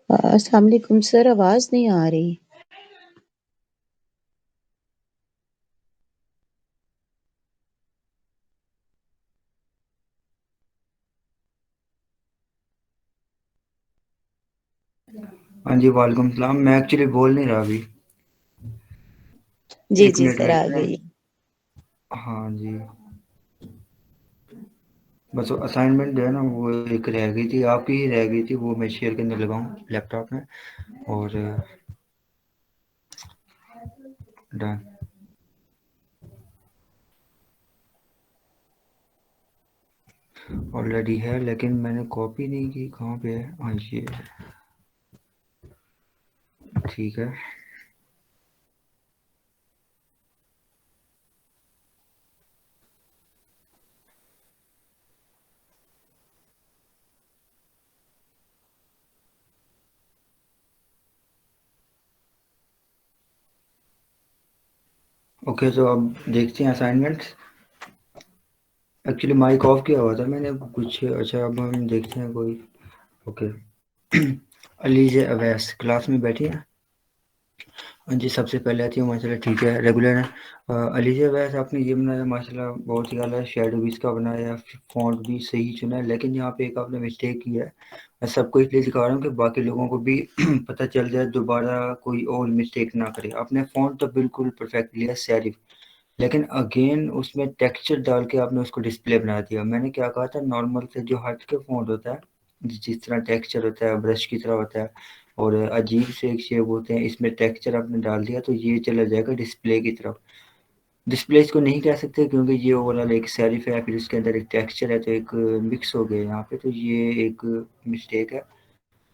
अस्सलाम वालेकुम सर, आवाज़ नहीं आ रही। हाँ जी, वालेकुम सलाम। मैं एक्चुअली बोल नहीं रहा अभी। जी, 1 जी मिनट सर, वेट आ करें। गई। हाँ जी, बस वो असाइनमेंट जो है ना वो एक रह गई थी, आपकी ही रह गई थी, वो मैं शेयर करने लगा हूँ लैपटॉप में। और डन ऑलरेडी है, लेकिन मैंने कॉपी नहीं की। कहाँ पे है? हाँ ये है। ठीक है। ओके, तो अब देखते हैं असाइनमेंट्स। एक्चुअली माइक ऑफ किया हुआ था मैंने कुछ। अच्छा, अब हम देखते हैं कोई। ओके। अलीजे अवैस क्लास में बैठी है। हाँ जी, सबसे पहले आती है माशाल्लाह, ठीक है, रेगुलर है। अलीजा वैसे आपने ये बनाया माशाल्लाह, बहुत ही आला, शेडो भी इसका बनाया, फ़ॉन्ट भी सही चुना है, लेकिन यहाँ पे एक आपने मिस्टेक की है। मैं सबको इसलिए दिखा रहा हूँ कि बाकी लोगों को भी पता चल जाए, दोबारा कोई और मिस्टेक ना करे। आपने फ़ॉन्ट तो बिल्कुल परफेक्ट लिया, सेरिफ, लेकिन अगेन उसमें टेक्सचर डाल के आपने उसको डिस्प्ले बना दिया। मैंने क्या कहा था, नॉर्मल से जो हट के फ़ॉन्ट होता है, जिस तरह टेक्सचर होता है, ब्रश की तरह होता है और अजीब से एक शेप होते हैं, इसमें टेक्सचर आपने डाल दिया तो ये चला जाएगा डिस्प्ले की तरफ। डिस्प्ले इसको नहीं कह सकते क्योंकि ये ओवरऑल एक सेरिफ है, फिर उसके अंदर एक टेक्सचर है, तो एक मिक्स हो गया यहाँ पे, तो ये एक मिस्टेक है।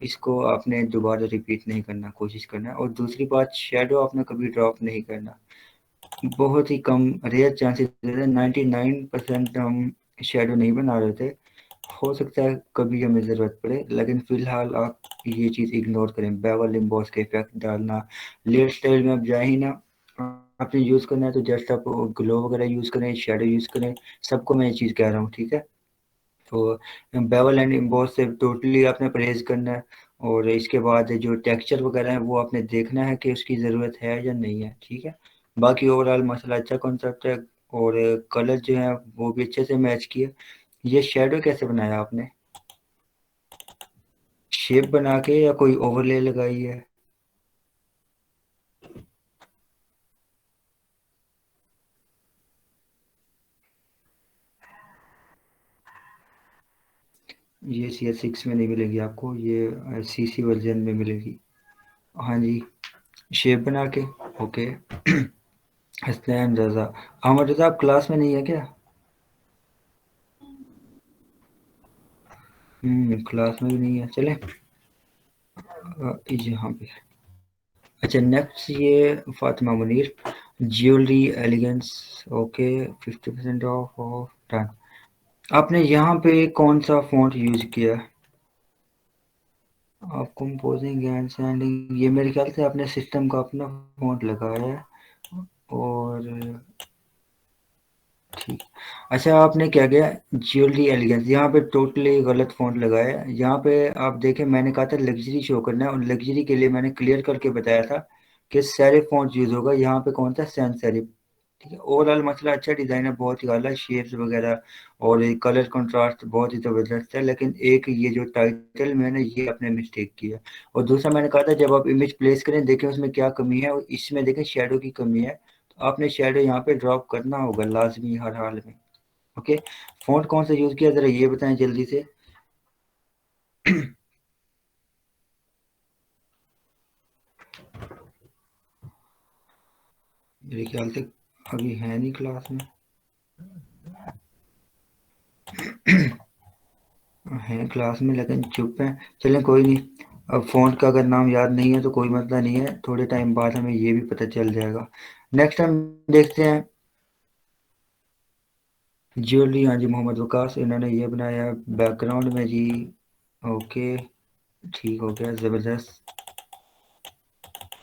इसको आपने दोबारा रिपीट नहीं करना, कोशिश करना है। और दूसरी बात, शेडो आपने कभी ड्रॉप नहीं करना। बहुत ही कम, रेयर चांसेस, 99% हम शेडो नहीं बना रहे थे। हो सकता है कभी हमें ज़रूरत पड़े, लेकिन फ़िलहाल आप ये चीज़ इग्नोर करें। बेवल एम्बॉस का इफेक्ट डालना, लेयर स्टाइल में आप जाए ही ना। आपने यूज़ करना है तो जस्ट आप ग्लो वगैरह यूज़ करें, शेडो यूज़ करें। सबको मैं ये चीज़ कह रहा हूँ, ठीक है। तो बेवल एंड एम्बॉस से टोटली आपने परहेज़ करना है। और इसके बाद जो टेक्सचर वगैरह है वो आपने देखना है कि उसकी ज़रूरत है या नहीं है, ठीक है। बाकी ओवरऑल मसाला अच्छा कॉन्सेप्ट है। और कलर जो है वो भी अच्छे से मैच किए। ये शेडो कैसे बनाया आपने? शेप बना के या कोई ओवरले लगाई है? ये CS6 में नहीं मिलेगी आपको, ये CC वर्जन में मिलेगी। हाँ जी, शेप बना के। ओके। हसनैन रज़ा, अहमद रज़ा, आप क्लास में नहीं है क्या? क्लास में भी नहीं है, चले यहाँ पे। अच्छा, नेक्स्ट ये Fatima Munir, jewellery elegance. Okay, 50% off done. आपने यहाँ पे कौन सा फ़ॉन्ट यूज़ किया? आप कंपोजिंग एंड सेंडिंग, ये मेरे ख्याल से आपने सिस्टम का अपना फ़ॉन्ट लगाया है। और ठीक। अच्छा, आपने क्या किया, ज्वेलरी एलिगेंस, यहाँ पे टोटली गलत फ़ॉन्ट लगाया है। यहाँ पे आप देखें, मैंने कहा था लग्जरी शो करना है, और लग्जरी के लिए मैंने क्लियर करके बताया था कि सेरिफ फ़ॉन्ट यूज़ होगा। यहाँ पे कौन सा सैन सेरिफ, ठीक है। ओवरऑल मसला अच्छा, डिज़ाइन है बहुत ही आला, शेप्स वगैरह और कलर कंट्रास्ट बहुत ही ज़बरदस्त है। लेकिन एक ये जो टाइटल में है ना, ये आपने मिस्टेक किया। और दूसरा मैंने कहा था जब आप इमेज प्लेस करें देखें उसमें क्या कमी है, और इसमें देखें शेडो की कमी है, तो आपने शेडो यहाँ पे ड्रॉप करना होगा लाजमी हर हाल में। ओके। फ़ॉन्ट कौन सा यूज़ किया, ज़रा ये बताएं जल्दी से। मेरे ख्याल से अभी है नहीं क्लास में। हैं क्लास में लेकिन चुप हैं। चलें कोई नहीं। अब फ़ॉन्ट का अगर नाम याद नहीं है तो कोई मसला नहीं है, थोड़े टाइम बाद हमें ये भी पता चल जाएगा। नेक्स्ट हम देखते हैं ज्वेलरी। हाँ जी, मोहम्मद वकास, इन्होंने ये बनाया बैकग्राउंड में जी। ओके, ठीक हो गया, ज़बरदस्त।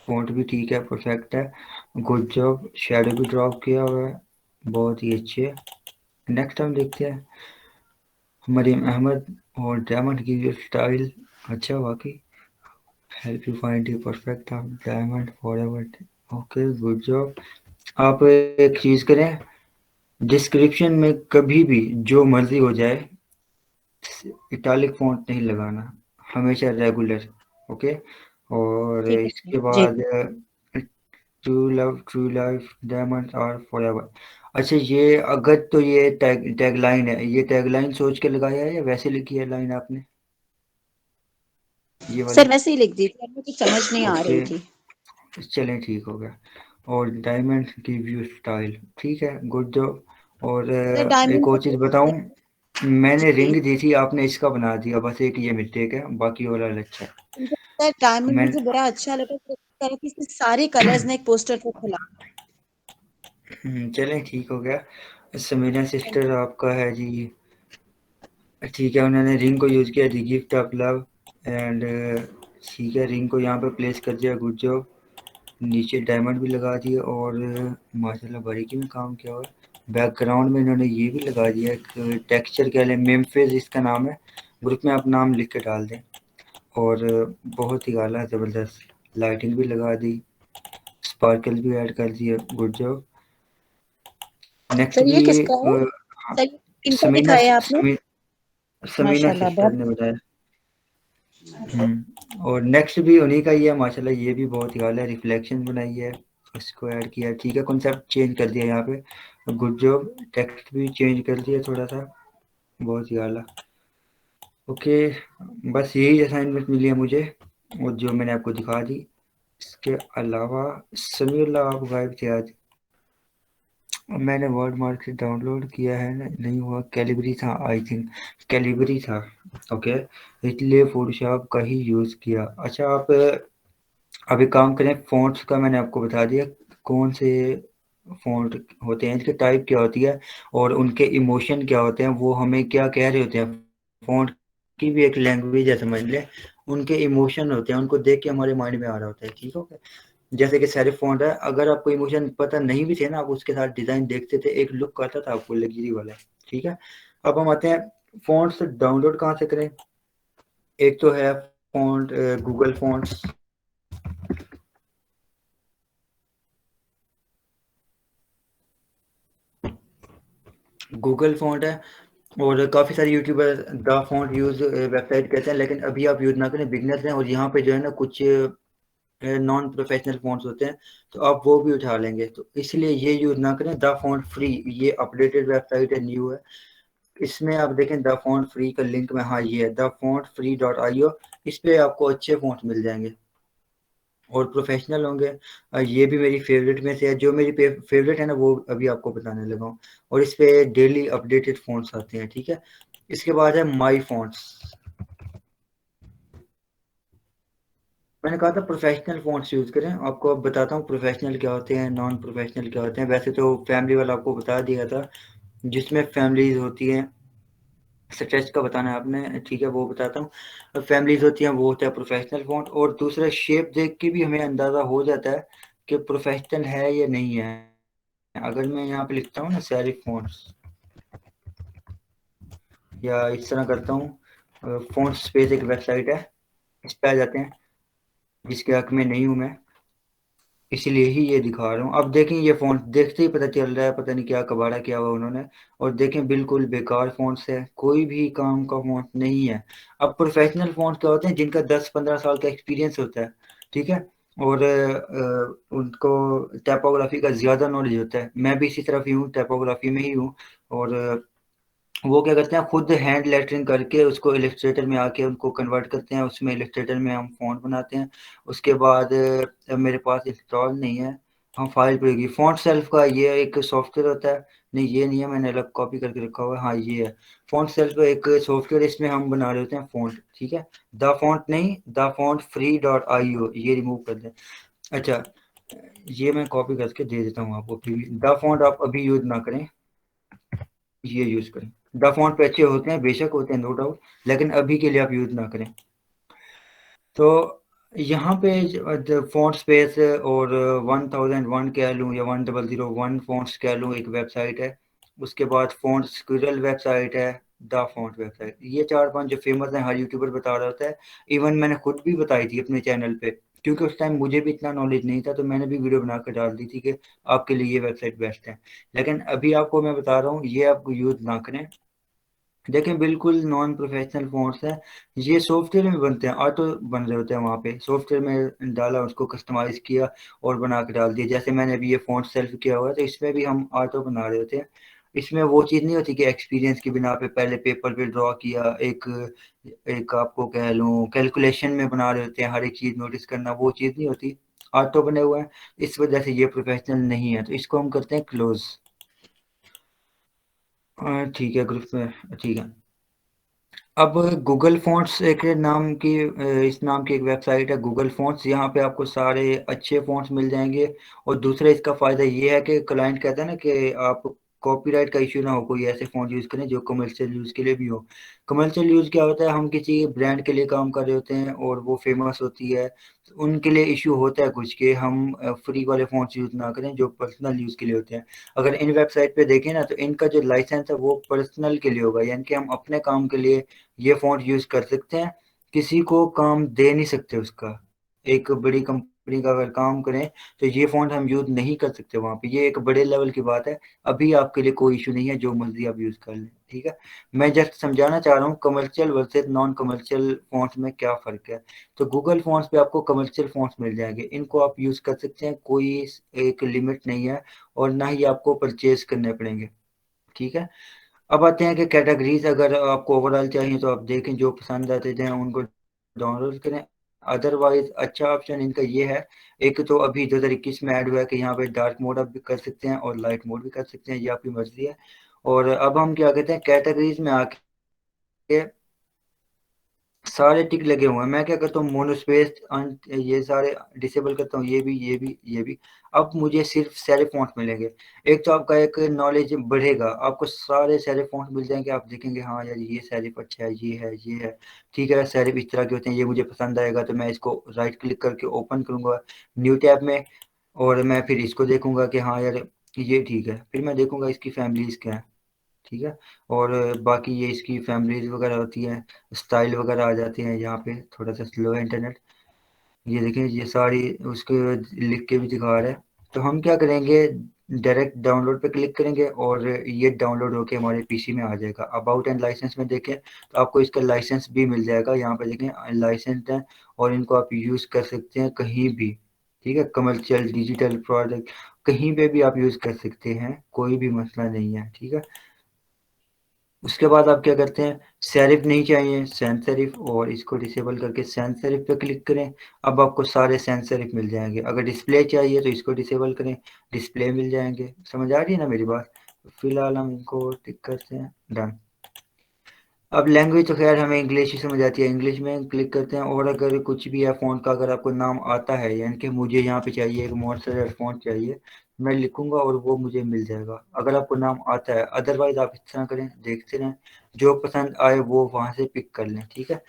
फ़ॉन्ट भी ठीक है, परफेक्ट है, गुड जॉब। शेडो भी ड्रॉप किया हुआ है, बहुत ही अच्छे। नेक्स्ट हम देखते हैं मरीम अहमद, और डायमंड की जो स्टाइल, अच्छा वाकई। Help you find the perfect diamond forever. Okay, good job. आप एक चीज़ करें, डिस्क्रिप्शन में कभी भी जो मर्जी हो जाए इटालिक फॉन्ट नहीं लगाना, हमेशा रेगुलर। ओके, और ठीक है सर। इसके जी। बाद true love true life diamond are forever. अच्छा, ये अगर तो ये टैगलाइन है, ये टैगलाइन सोच के लगाया है या वैसे लिखी है लाइन आपने, ये वाली? सर वैसे ही लिख दी थी, मुझे समझ नहीं आ ओके, रही थी। चलें ठीक हो गया। और डायमंड गिव यू स्टाइल, ठीक है, गुड जॉब। और सर एक डायमंड और चीज़ बताऊं, मैंने जी, रिंग दी थी, आपने इसका बना दिया, बस एक ये मिस्टेक है, बाकी वाला अच्छा है। सर डायमंड मैं मुझे बड़ा अच्छा लगा, तो इस तरह की इसके सारे कलर्स ने एक पोस्टर पे खुला। चलें ठीक हो गया। समीना सिस्टर आपका है जी, ठीक है, उन्होंने रिंग को यूज़ किया, दी गिफ्ट ऑफ लव एंड, ठीक है, रिंग को यहाँ पे प्लेस कर दिया, गुड जॉब। नीचे डायमंड भी लगा दिए और माशाल्लाह बारीकी में काम किया हुआ है। बैकग्राउंड में इन्होंने ये भी लगा दिया, एक टेक्सचर कह लें, मेमफेज इसका नाम है, ग्रुप में आप नाम लिख के डाल दें। और बहुत ही आला ज़बरदस्त लाइटिंग भी लगा दी, स्पार्कल भी ऐड कर दिए, गुड जॉब। नेक्स्ट सर भी ये किसका है? हाँ, सर इनका समीना दिखाया आपने? समीना माशाल्लाह सिस्टर बहुत। ने बताया। और नेक्स्ट भी उन्हीं का ही है माशाल्लाह, ये भी बहुत ही आला है, रिफ्लेक्शन बनाई है, इसको ऐड किया है, ठीक है, कॉन्सेप्ट चेंज कर दिया यहाँ पे, गुड जॉब। टेक्स्ट भी चेंज कर दिया थोड़ा सा, बहुत ही आला। ओके, बस यही असाइनमेंट मिली है मुझे, और जो मैंने आपको दिखा दी। इसके अलावा समीउल्लाह आप गायब थे आज। मैंने वर्ड मार्क से डाउनलोड किया है ना, नहीं हुआ, कैलिबरी था आई थिंक, कैलिबरी था। ओके, इसलिए फोटोशॉप का ही यूज़ किया। अच्छा, आप अब एक काम करें, फ़ॉन्ट्स का मैंने आपको बता दिया कौन से फ़ॉन्ट होते हैं, इनकी टाइप क्या होती है और उनके इमोशन क्या होते हैं, वो हमें क्या कह रहे होते हैं। फ़ॉन्ट की भी एक लैंग्वेज है, समझ लें, उनके इमोशन होते हैं, उनको देख के हमारे माइंड में आ रहा होता है, ठीक हो गया। जैसे कि सेरिफ फ़ॉन्ट है, अगर आपको इमोशन पता नहीं भी थे ना, आप उसके साथ डिज़ाइन देखते थे, एक लुक आता था आपको लग्जरी वाला, ठीक है। अब हम आते हैं फ़ॉन्ट्स डाउनलोड कहाँ से करें। एक तो है font Google fonts, Google font है, और काफ़ी सारे YouTuber the font use website कहते हैं, लेकिन अभी आप यूज़ ना करें, बिगनर्स हैं, और यहाँ पे जो है ना कुछ नॉन प्रोफेशनल फ़ॉन्ट्स होते हैं, तो आप वो भी उठा लेंगे, तो इसलिए ये यूज़ ना करें। द फ़ॉन्ट फ्री, ये अपडेटेड वेबसाइट है, न्यू है, इसमें आप देखें द फ़ॉन्ट फ्री का लिंक में, हाँ ये है द फ़ॉन्ट फ्री .io, इस पे आपको अच्छे फ़ॉन्ट मिल जाएंगे और प्रोफेशनल होंगे। ये भी मेरी फेवरेट में से है, जो मेरी फेवरेट है ना वो अभी आपको बताने लगा हूँ, और इस पे डेली अपडेटेड फ़ॉन्ट्स आते हैं, ठीक है। इसके बाद है माई फ़ॉन्ट्स। मैंने कहा था प्रोफेशनल फ़ॉन्ट्स यूज़ करें, आपको अब बताता हूँ प्रोफेशनल क्या होते हैं, नॉन प्रोफेशनल क्या होते हैं। वैसे तो फैमिली वाला आपको बता दिया था, जिसमें फैमिलीज होती हैं, स्ट्रेच का बताना है आपने, ठीक है, वो बताता हूँ। फैमिलीज होती हैं, वो होता है प्रोफेशनल फ़ॉन्ट, और दूसरा शेप देख के भी हमें अंदाज़ा हो जाता है कि प्रोफेशनल है या नहीं है। अगर मैं यहाँ पे लिखता हूँ ना सेरिफ फ़ॉन्ट्स, या इस तरह करता हूँ, फ़ॉन्ट स्पेस एक वेबसाइट है, इस पे आ जाते हैं, जिसके हक में नहीं हूँ मैं, इसीलिए ही ये दिखा रहा हूँ। अब देखें, ये फ़ॉन्ट देखते ही पता चल रहा है, पता नहीं क्या कबाड़ा किया हुआ उन्होंने, और देखें बिल्कुल बेकार फ़ॉन्ट्स है, कोई भी काम का फ़ॉन्ट नहीं है। अब प्रोफेशनल फ़ॉन्ट क्या होते हैं, जिनका 10-15 साल का एक्सपीरियंस होता है, ठीक है, और उनको टाइपोग्राफी का ज़्यादा नॉलेज होता है। मैं भी इसी तरफ ही हूँ, टाइपोग्राफी में ही हूँ, और वो क्या करते हैं, खुद हैंड लेटरिंग करके उसको इलस्ट्रेटर में आके उनको कन्वर्ट करते हैं, उसमें इलस्ट्रेटर में हम फ़ॉन्ट बनाते हैं। उसके बाद मेरे पास इंस्टॉल नहीं है, हम फाइल पे होगी फ़ॉन्ट सेल्फ का, ये एक सॉफ्टवेयर होता है, नहीं ये नहीं है, मैंने अलग कॉपी करके रखा हुआ है, हाँ ये है फ़ॉन्ट सेल्फ एक सॉफ्टवेयर, इसमें हम बना रहे होते हैं फ़ॉन्ट, ठीक है। द फ़ॉन्ट नहीं, द फ़ॉन्ट फ्री .io, ये रिमूव कर दें। अच्छा, ये मैं कॉपी करके दे देता हूँ आपको, द फ़ॉन्ट आप अभी यूज़ ना करें, ये यूज़ करें। द फ़ॉन्ट पे अच्छे होते हैं, बेशक होते हैं, नो डाउट, लेकिन अभी के लिए आप यूज़ ना करें। तो यहाँ पे फ़ॉन्ट स्पेस और 1001 कह लूँ या 1001 फ़ॉन्ट्स कह लूँ, एक वेबसाइट है। उसके बाद फ़ॉन्ट स्क्विरल वेबसाइट है, द फॉन्ट वेबसाइट, ये 4-5 जो फेमस हैं, हर यूट्यूबर बता रहा होता है। इवन मैंने खुद भी बताई थी अपने चैनल पे, क्योंकि उस टाइम मुझे भी इतना नॉलेज नहीं था, तो मैंने भी वीडियो बना कर डाल दी थी कि आपके लिए ये वेबसाइट बेस्ट है। लेकिन अभी आपको मैं बता रहा हूँ, ये आप यूज़ ना करें। देखें, बिल्कुल नॉन प्रोफेशनल फ़ॉन्ट्स हैं, ये सॉफ्टवेयर में बनते हैं, ऑटो बन रहे होते हैं वहाँ पे, सॉफ्टवेयर में डाला, उसको कस्टमाइज़ किया और बना के डाल दिया। जैसे मैंने अभी ये फ़ॉन्ट सेलेक्ट किया हुआ है, तो इसमें भी हम ऑटो बना रहे होते हैं। इसमें वो चीज़ नहीं होती कि एक्सपीरियंस की बिना पे पहले पेपर पे ड्रॉ किया, एक एक आपको कह लूँ कैलकुलेशन में बना रहे होते हैं, हर एक चीज़ नोटिस करना, वो चीज़ नहीं होती, ऑटो बने हुए हैं। इस वजह से ये प्रोफेशनल नहीं है, तो इसको हम करते हैं क्लोज़। ठीक है, ग्रुप में ठीक है। अब गूगल फ़ॉन्ट्स एक नाम की इस नाम की एक वेबसाइट है गूगल फ़ॉन्ट्स, यहाँ पे आपको सारे अच्छे फ़ॉन्ट्स मिल जाएँगे। और दूसरा इसका फ़ायदा ये है कि क्लाइंट कहता है ना कि आप कॉपीराइट का इश्यू ना हो, कोई ऐसे फ़ॉन्ट यूज़ करें जो कमर्शियल यूज़ के लिए भी हो। कमर्शियल यूज़ क्या होता है, हम किसी ब्रांड के लिए काम कर रहे होते हैं और वो फ़ेमस होती है, तो उनके लिए इश्यू होता है कुछ कि हम फ्री वाले फ़ॉन्ट्स यूज़ ना करें जो पर्सनल यूज़ के लिए होते हैं। अगर इन वेबसाइट पे देखें ना, तो इनका जो लाइसेंस है वो पर्सनल के लिए होगा, यानी कि हम अपने काम के लिए ये फ़ॉन्ट यूज़ कर सकते हैं, किसी को काम दे नहीं सकते उसका। एक बड़ी कंपनी का अगर काम करें, तो ये फ़ॉन्ट हम यूज़ नहीं कर सकते वहाँ पे, ये एक बड़े लेवल की बात है। अभी आपके लिए कोई इश्यू नहीं है, जो मर्ज़ी आप यूज़ कर लें, ठीक है? मैं जस्ट समझाना चाह रहा हूँ commercial versus non commercial fonts में क्या फ़र्क है। तो गूगल फ़ॉन्ट्स पे आपको कमर्शियल फ़ॉन्ट्स मिल जाएँगे, इनको आप यूज़ कर सकते हैं, कोई एक लिमिट नहीं है और ना ही आपको परचेज़ करने पड़ेंगे, ठीक है? अब आते हैं कि कैटेगरीज अगर आपको ओवरऑल चाहिए, तो आप देखें जो पसंद आते थे उनको डाउनलोड करें। अदरवाइज अच्छा ऑप्शन इनका ये है, एक तो अभी 2021 में ऐड हुआ है कि यहाँ पे डार्क मोड आप भी कर सकते हैं और लाइट मोड भी कर सकते हैं, ये आपकी मर्जी है। और अब हम क्या कहते हैं, कैटेगरीज में आके सारे टिक लगे हुए हैं। मैं क्या करता हूँ, मोनोस्पेस ये सारे डिसेबल करता हूँ, ये भी। अब मुझे सिर्फ सेरिफ फ़ॉन्ट मिलेंगे। एक तो आपका एक नॉलेज बढ़ेगा, आपको सारे सेरिफ फ़ॉन्ट मिल जाएँगे, आप देखेंगे हाँ यार ये सेरिफ अच्छा है, ये है। ठीक है, सेरिफ इस तरह के होते हैं, ये मुझे पसंद आएगा, तो मैं इसको राइट क्लिक करके ओपन करूँगा न्यू टैब में, और मैं फिर इसको देखूँगा कि हाँ यार ये ठीक है। फिर मैं देखूँगा इसकी फैमिलीज़ क्या हैं। ठीक है, और बाकी ये इसकी फैमिलीज वगैरह होती हैं, स्टाइल वगैरह आ जाते हैं। यहाँ पे थोड़ा सा स्लो है इंटरनेट, ये देखें ये सारी उसके लिख के भी दिखा रहा है। तो हम क्या करेंगे, डायरेक्ट डाउनलोड पे क्लिक करेंगे और ये डाउनलोड होके हमारे पीसी में आ जाएगा। अबाउट एंड लाइसेंस में देखें तो आपको इसका लाइसेंस भी मिल जाएगा, यहाँ पे देखें लाइसेंस है, और इनको आप यूज़ कर सकते हैं कहीं भी। ठीक है, कमर्शियल डिजिटल प्रोडक्ट कहीं पे भी आप यूज़ कर सकते हैं, कोई भी मसला नहीं है, ठीक है। उसके बाद आप क्या करते हैं, सेरिफ नहीं चाहिए, सैंस सेरिफ, और इसको डिसेबल करके सैंस सेरिफ पे क्लिक करें। अब आपको सारे सैंस सेरिफ मिल जाएंगे। अगर डिस्प्ले चाहिए तो इसको डिसेबल करें, डिस्प्ले मिल जाएंगे। समझ आ रही है ना मेरी बात? फिलहाल हम इनको टिक करते हैं, डन। अब लैंग्वेज तो खैर हमें इंग्लिश ही समझ आती है, इंग्लिश में क्लिक करते हैं। और अगर कुछ भी है फ़ॉन्ट का, अगर आपको नाम आता है, यानी कि मुझे यहाँ पे चाहिए एक मोंस्टर फ़ॉन्ट चाहिए, मैं लिखूंगा और वो मुझे मिल जाएगा, अगर आपको नाम आता है। अदरवाइज आप इस तरह करें, देखते रहें, जो पसंद आए वो वहाँ से पिक कर लें, ठीक है।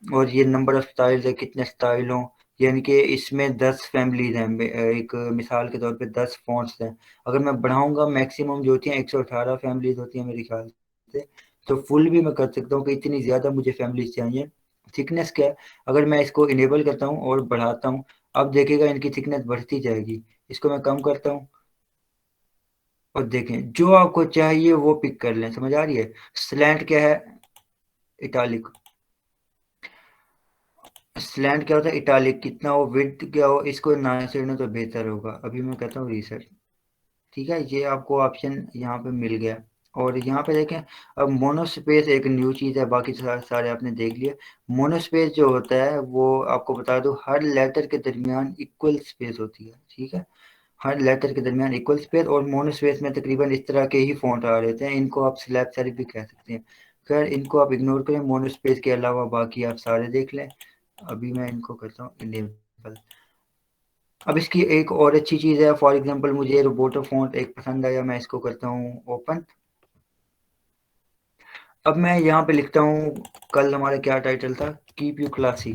और ये नंबर ऑफ स्टाइल्स है, कितने स्टाइल हों, यानी कि इसमें 10 फैमिलीज हैं। एक मिसाल के तौर पे 10 फ़ॉन्ट्स हैं। अगर मैं बढ़ाऊंगा, मैक्सिमम जो होती हैं 118 फैमिलीज होती हैं मेरे ख्याल से, तो फुल भी मैं कर सकता हूँ कि इतनी ज़्यादा मुझे फैमिलीज चाहिए। थिकनेस क्या है, अगर मैं इसको इनेबल करता हूँ और बढ़ाता हूँ, अब देखिएगा इनकी थिकनेस बढ़ती जाएगी। इसको मैं कम करता हूँ और देखें जो आपको चाहिए वो पिक कर लें। समझ आ रही है? स्लैंट क्या है, इटालिक। स्लैंट क्या होता है, इटालिक। कितना हो, विड्थ क्या हो, इसको ना छेड़ना तो बेहतर होगा। अभी मैं कहता हूँ रीसेट, ठीक है। ये आपको ऑप्शन यहाँ पे मिल गया। और यहाँ पे देखें, अब मोनोस्पेस एक न्यू चीज़ है, बाकी सारे आपने देख लिया। मोनोस्पेस जो होता है वो आपको बता दूं, हर लेटर के दरमियान इक्वल स्पेस होती है, ठीक है। हर लेटर के दरमियान इक्वल स्पेस, और मोनोस्पेस में तकरीबन इस तरह के ही फ़ॉन्ट आ रहे थे। इनको आप स्लैब सेरिफ भी कह सकते हैं। खैर इनको आप इग्नोर करें, मोनोस्पेस के अलावा बाकी आप सारे देख लें। अभी मैं इनको करता हूँ इनेबल। अब इसकी एक और अच्छी चीज़ है, फॉर एग्जांपल मुझे रोबोटो फॉन्ट एक पसंद आया, मैं इसको करता हूँ ओपन। अब मैं यहाँ पे लिखता हूँ, कल हमारा क्या टाइटल था, कीप यू क्लासी।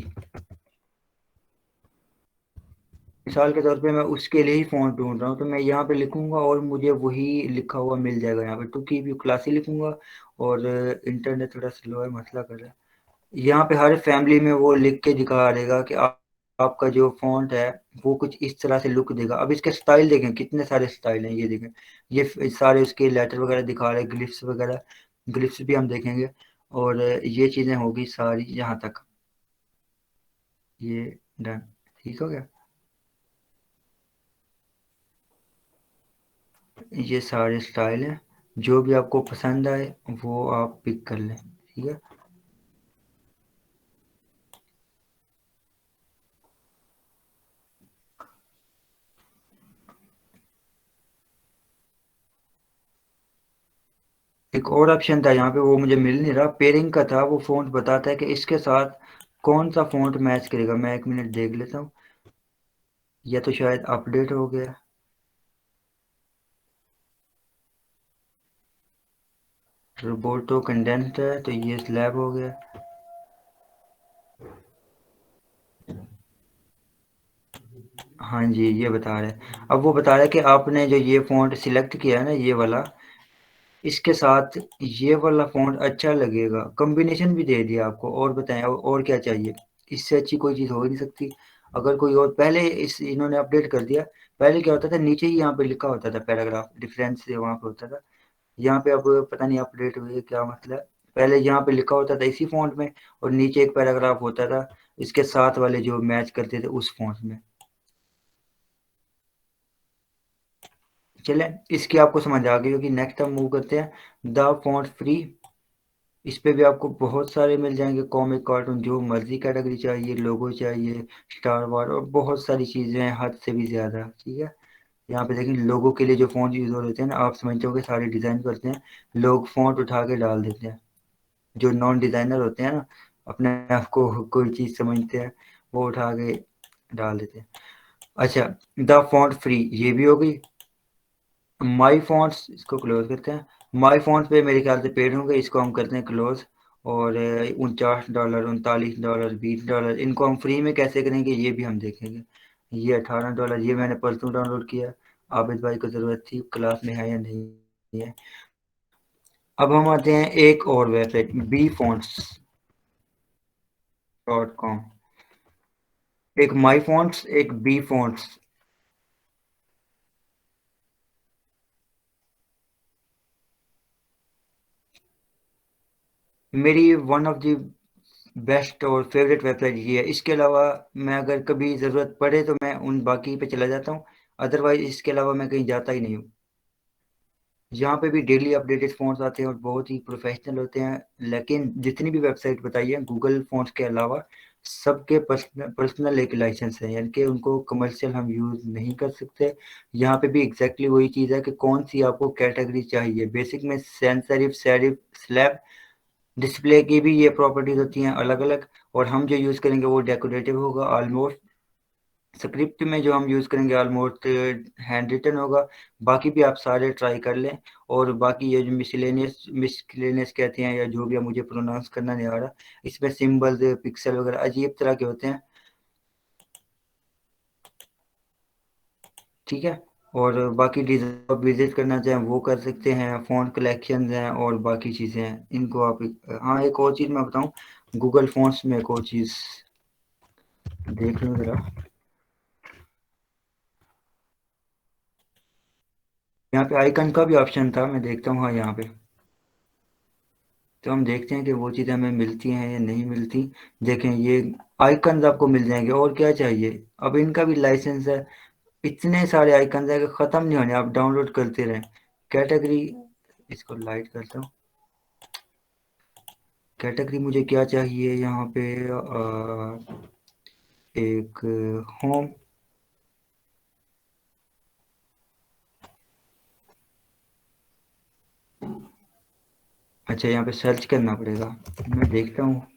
मिसाल के तौर पे मैं उसके लिए ही फ़ॉन्ट ढूंढ रहा हूँ, तो मैं यहाँ पे लिखूंगा और मुझे वही लिखा हुआ मिल जाएगा। यहाँ पे टू कीप यू क्लासी लिखूंगा, और इंटरनेट थोड़ा स्लो है, मसला कर रहा है। यहाँ पे हर फैमिली में वो लिख के दिखा देगा कि आपका जो फ़ॉन्ट है वो कुछ इस तरह से लुक देगा। अब इसके स्टाइल देखें, कितने सारे स्टाइल हैं, ये देखें, ये सारे उसके लेटर वगैरह दिखा रहे हैं, ग्लिफ्स वगैरह, ग्लिफ्स भी हम देखेंगे। और ये चीज़ें होगी सारी यहाँ तक, ये डन, ठीक हो गया। ये सारे स्टाइल हैं, जो भी आपको पसंद आए वो आप पिक कर लें, ठीक है। एक और ऑप्शन था यहाँ पे, वो मुझे मिल नहीं रहा, पेयरिंग का था, वो फ़ॉन्ट बताता है कि इसके साथ कौन सा फ़ॉन्ट मैच करेगा। मैं एक मिनट देख लेता हूँ, या तो शायद अपडेट हो गया। रोबोटो कंडेंस्ड है, तो ये स्लैब हो गया। हाँ जी, ये बता रहा है। अब वो बता रहा है कि आपने जो ये फ़ॉन्ट सिलेक्ट किया है ना, ये वाला, इसके साथ ये वाला फ़ॉन्ट अच्छा लगेगा। कॉम्बिनेशन भी दे दिया आपको, और बताएं और क्या चाहिए। इससे अच्छी कोई चीज़ हो ही नहीं सकती। अगर कोई और, पहले इस इन्होंने अपडेट कर दिया। पहले क्या होता था, नीचे ही यहाँ पे लिखा होता था पैराग्राफ, डिफरेंस से वहाँ पे होता था। यहाँ पे अब पता नहीं अपडेट हुई है क्या मतलब। पहले यहाँ पे लिखा होता था इसी फ़ॉन्ट में, और नीचे एक पैराग्राफ होता था इसके साथ वाले जो मैच करते थे उस फ़ॉन्ट में। चलें, इसकी आपको समझ आ गई होगी। नेक्स्ट हम मूव करते हैं द फॉन्ट फ्री। इस पे भी आपको बहुत सारे मिल जाएंगे, कॉमिक, कार्टून, जो मर्जी कैटेगरी चाहिए, लोगो चाहिए, स्टार वार, और बहुत सारी चीज़ें हैं, हद से भी ज़्यादा, ठीक है। यहाँ पे देखिए, लोगों के लिए जो फ़ॉन्ट यूज़ हो रहे हैं ना, आप समझते हो कि सारे डिज़ाइन करते हैं, लोग फ़ॉन्ट उठा के डाल देते हैं। जो नॉन डिज़ाइनर होते हैं ना, अपने आप को कोई चीज़ समझते हैं, वो उठा के डाल देते हैं। अच्छा, द फॉन्ट फ्री ये भी हो गई। माई फॉन्ट्स, इसको क्लोज करते हैं। माई फॉन्ट्स पे मेरे ख्याल से पेड होंगे, इसको हम करते हैं क्लोज। और $49, $39, $20, इनको हम फ्री में कैसे करेंगे ये भी हम देखेंगे। ये $18, ये मैंने परसों डाउनलोड किया। आबिद भाई को ज़रूरत थी, क्लास में है या नहीं है। अब हम आते हैं एक और वेबसाइट, bfonts.com। एक माई फॉन्ट्स, एक बी फॉन्ट्स। मेरी वन ऑफ द बेस्ट और फेवरेट वेबसाइट ये है। इसके अलावा मैं अगर कभी ज़रूरत पड़े तो मैं उन बाकी पे चला जाता हूँ, अदरवाइज इसके अलावा मैं कहीं जाता ही नहीं हूँ। यहाँ पे भी डेली अपडेटेड फ़ॉन्ट्स आते हैं और बहुत ही प्रोफेशनल होते हैं। लेकिन जितनी भी वेबसाइट बताई है गूगल फ़ॉन्ट्स के अलावा, सबके पर्सनल एक लाइसेंस है, यानी कि उनको कमर्शियल हम यूज़ नहीं कर सकते। यहाँ पे भी एग्जैक्टली वही चीज़ है कि कौन सी आपको कैटेगरी चाहिए। बेसिक में sans serif, serif, slab, display की भी ये प्रॉपर्टीज होती हैं अलग अलग। और हम जो यूज़ करेंगे वो डेकोरेटिव होगा ऑलमोस्ट। स्क्रिप्ट में जो हम यूज़ करेंगे ऑलमोस्ट हैंड रिटन होगा। बाकी भी आप सारे ट्राई कर लें। और बाकी ये जो मिसलेनियस कहते हैं, या जो भी है, मुझे प्रोनाउंस करना नहीं आ रहा, इसमें सिंबल्स, पिक्सल वगैरह अजीब तरह के होते हैं, ठीक है। और बाकी डिज़ाइन आप विजिट करना चाहें वो कर सकते हैं, फ़ॉन्ट कलेक्शंस हैं और बाकी चीज़ें हैं, इनको आप हाँ, एक और चीज़ मैं बताऊँ, गूगल फ़ॉन्ट्स में एक और चीज़ देख लो ज़रा। यहाँ पे आइकन का भी ऑप्शन था, मैं देखता हूँ, हाँ यहाँ पे। तो हम देखते हैं कि वो चीज़ें हमें मिलती हैं या नहीं मिलती। देखें, ये आइकन्स आपको मिल जाएंगे, और क्या चाहिए। अब इनका भी लाइसेंस है, इतने सारे आइकन्स है कि ख़त्म नहीं होने, आप डाउनलोड करते रहें। कैटेगरी, इसको लाइट करता हूँ। कैटेगरी मुझे क्या चाहिए यहाँ पे, एक होम। अच्छा, यहाँ पे सर्च करना पड़ेगा, मैं देखता हूँ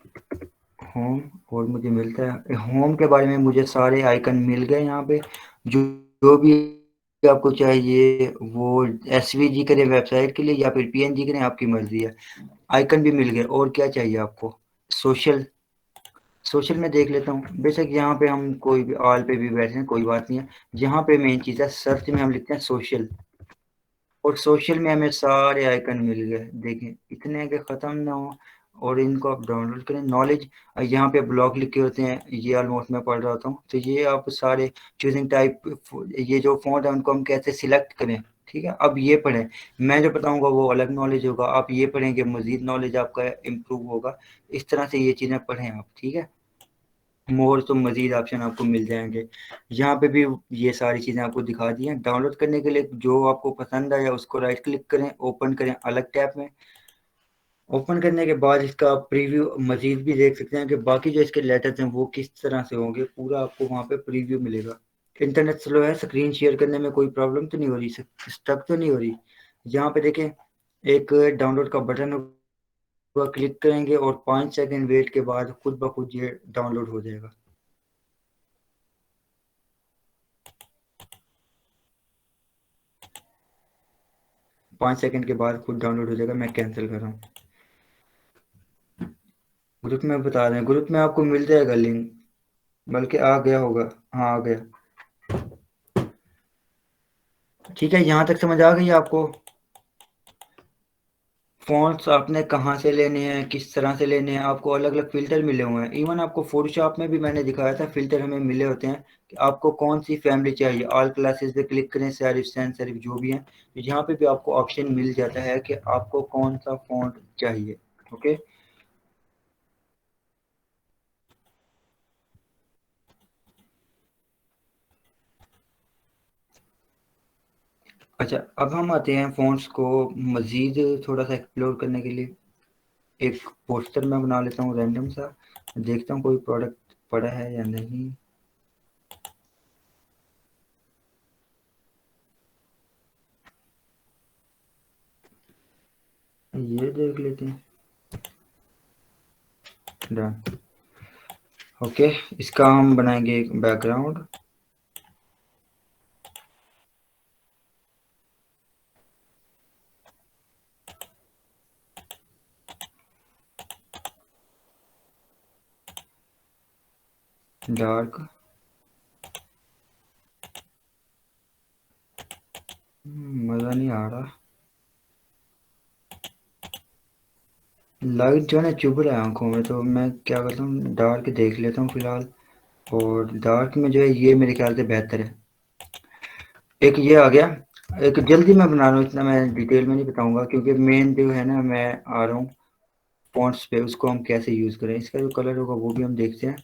होम। और मुझे मिलता है होम के बारे में, मुझे सारे आइकन मिल गए यहाँ पे। जो जो भी आपको चाहिए, वो एसवीजी करें वेबसाइट के लिए या फिर पीएनजी करें, आपकी मर्जी है। आइकन भी मिल गए, और क्या चाहिए आपको। सोशल, सोशल में देख लेता हूँ, बेशक यहाँ पे हम कोई भी ऑल पे भी बैठे हैं, कोई बात नहीं है। यहाँ पे मेन चीज़ है, सर्च में हम लिखते हैं सोशल, और सोशल में हमें सारे आइकन मिल गए। देखें इतने के ख़त्म ना हो, और इनको आप डाउनलोड करें। नॉलेज, यहाँ पे ब्लॉग लिखे होते हैं, ये ऑलमोस्ट मैं पढ़ रहा होता हूँ, तो ये आप सारे चूजिंग टाइप, ये जो फ़ॉन्ट है उनको हम कैसे सिलेक्ट करें, ठीक है। अब ये पढ़ें, मैं जो बताऊँगा वो अलग नॉलेज होगा, आप ये पढ़ेंगे मज़ीद नॉलेज आपका इम्प्रूव होगा। इस तरह से ये चीज़ें पढ़ें आप, ठीक है। मोर तो मज़ीद ऑप्शन आपको मिल जाएँगे। यहाँ पे भी ये सारी चीज़ें आपको दिखा दी हैं। डाउनलोड करने के लिए जो आपको पसंद आया उसको राइट क्लिक करें, ओपन करें अलग टैब में। ओपन करने के बाद इसका प्रीव्यू मज़ीद भी देख सकते हैं कि बाकी जो इसके लेटर्स हैं वो किस तरह से होंगे, पूरा आपको वहाँ पे प्रीव्यू मिलेगा। इंटरनेट स्लो है, स्क्रीन शेयर करने में कोई प्रॉब्लम तो नहीं हो रही, स्टक तो नहीं हो रही। यहाँ पे देखें एक डाउनलोड का बटन होगा, क्लिक करेंगे और 5 सेकंड वेट के बाद खुद ब खुद ये डाउनलोड हो जाएगा। 5 सेकंड के बाद खुद डाउनलोड हो जाएगा। मैं कैंसिल कर रहा हूँ। ग्रुप में बता रहे हैं, ग्रुप में आपको मिल जाएगा लिंक, बल्कि आ गया होगा। हाँ, आ गया। ठीक है, यहाँ तक समझ आ गई आपको। फ़ॉन्ट्स आपने कहाँ से लेने हैं, किस तरह से लेने हैं, आपको अलग अलग फ़िल्टर मिले हुए हैं। इवन आपको फ़ोटोशॉप में भी मैंने दिखाया था, फ़िल्टर हमें मिले होते हैं कि आपको कौन सी फैमिली चाहिए। ऑल क्लासेस पे क्लिक करें, सेरिफ सैन सेरिफ जो भी हैं, तो यहाँ पे भी आपको ऑप्शन मिल जाता है कि आपको कौन सा फ़ॉन्ट चाहिए। ओके, अच्छा अब हम आते हैं फ़ॉन्ट्स को मज़ीद थोड़ा सा एक्सप्लोर करने के लिए। एक पोस्टर मैं बना लेता हूँ रैंडम सा, देखता हूँ कोई प्रोडक्ट पड़ा है या नहीं। ये देख लेते हैं। डन। ओके, इसका हम बनाएंगे एक बैकग्राउंड। डार्क, मज़ा नहीं आ रहा। लाइट जो है ना चुभ रहा है आंखों में, तो मैं क्या करता हूँ डार्क देख लेता हूँ फिलहाल। और डार्क में जो है ये मेरे ख्याल से बेहतर है। एक ये आ गया। एक जल्दी मैं बना रहा हूँ, इतना मैं डिटेल में नहीं बताऊंगा, क्योंकि मेन जो है ना मैं आ रहा हूँ फॉन्ट्स पे, उसको हम कैसे यूज़ करें, इसका जो कलर होगा वो भी हम देखते हैं।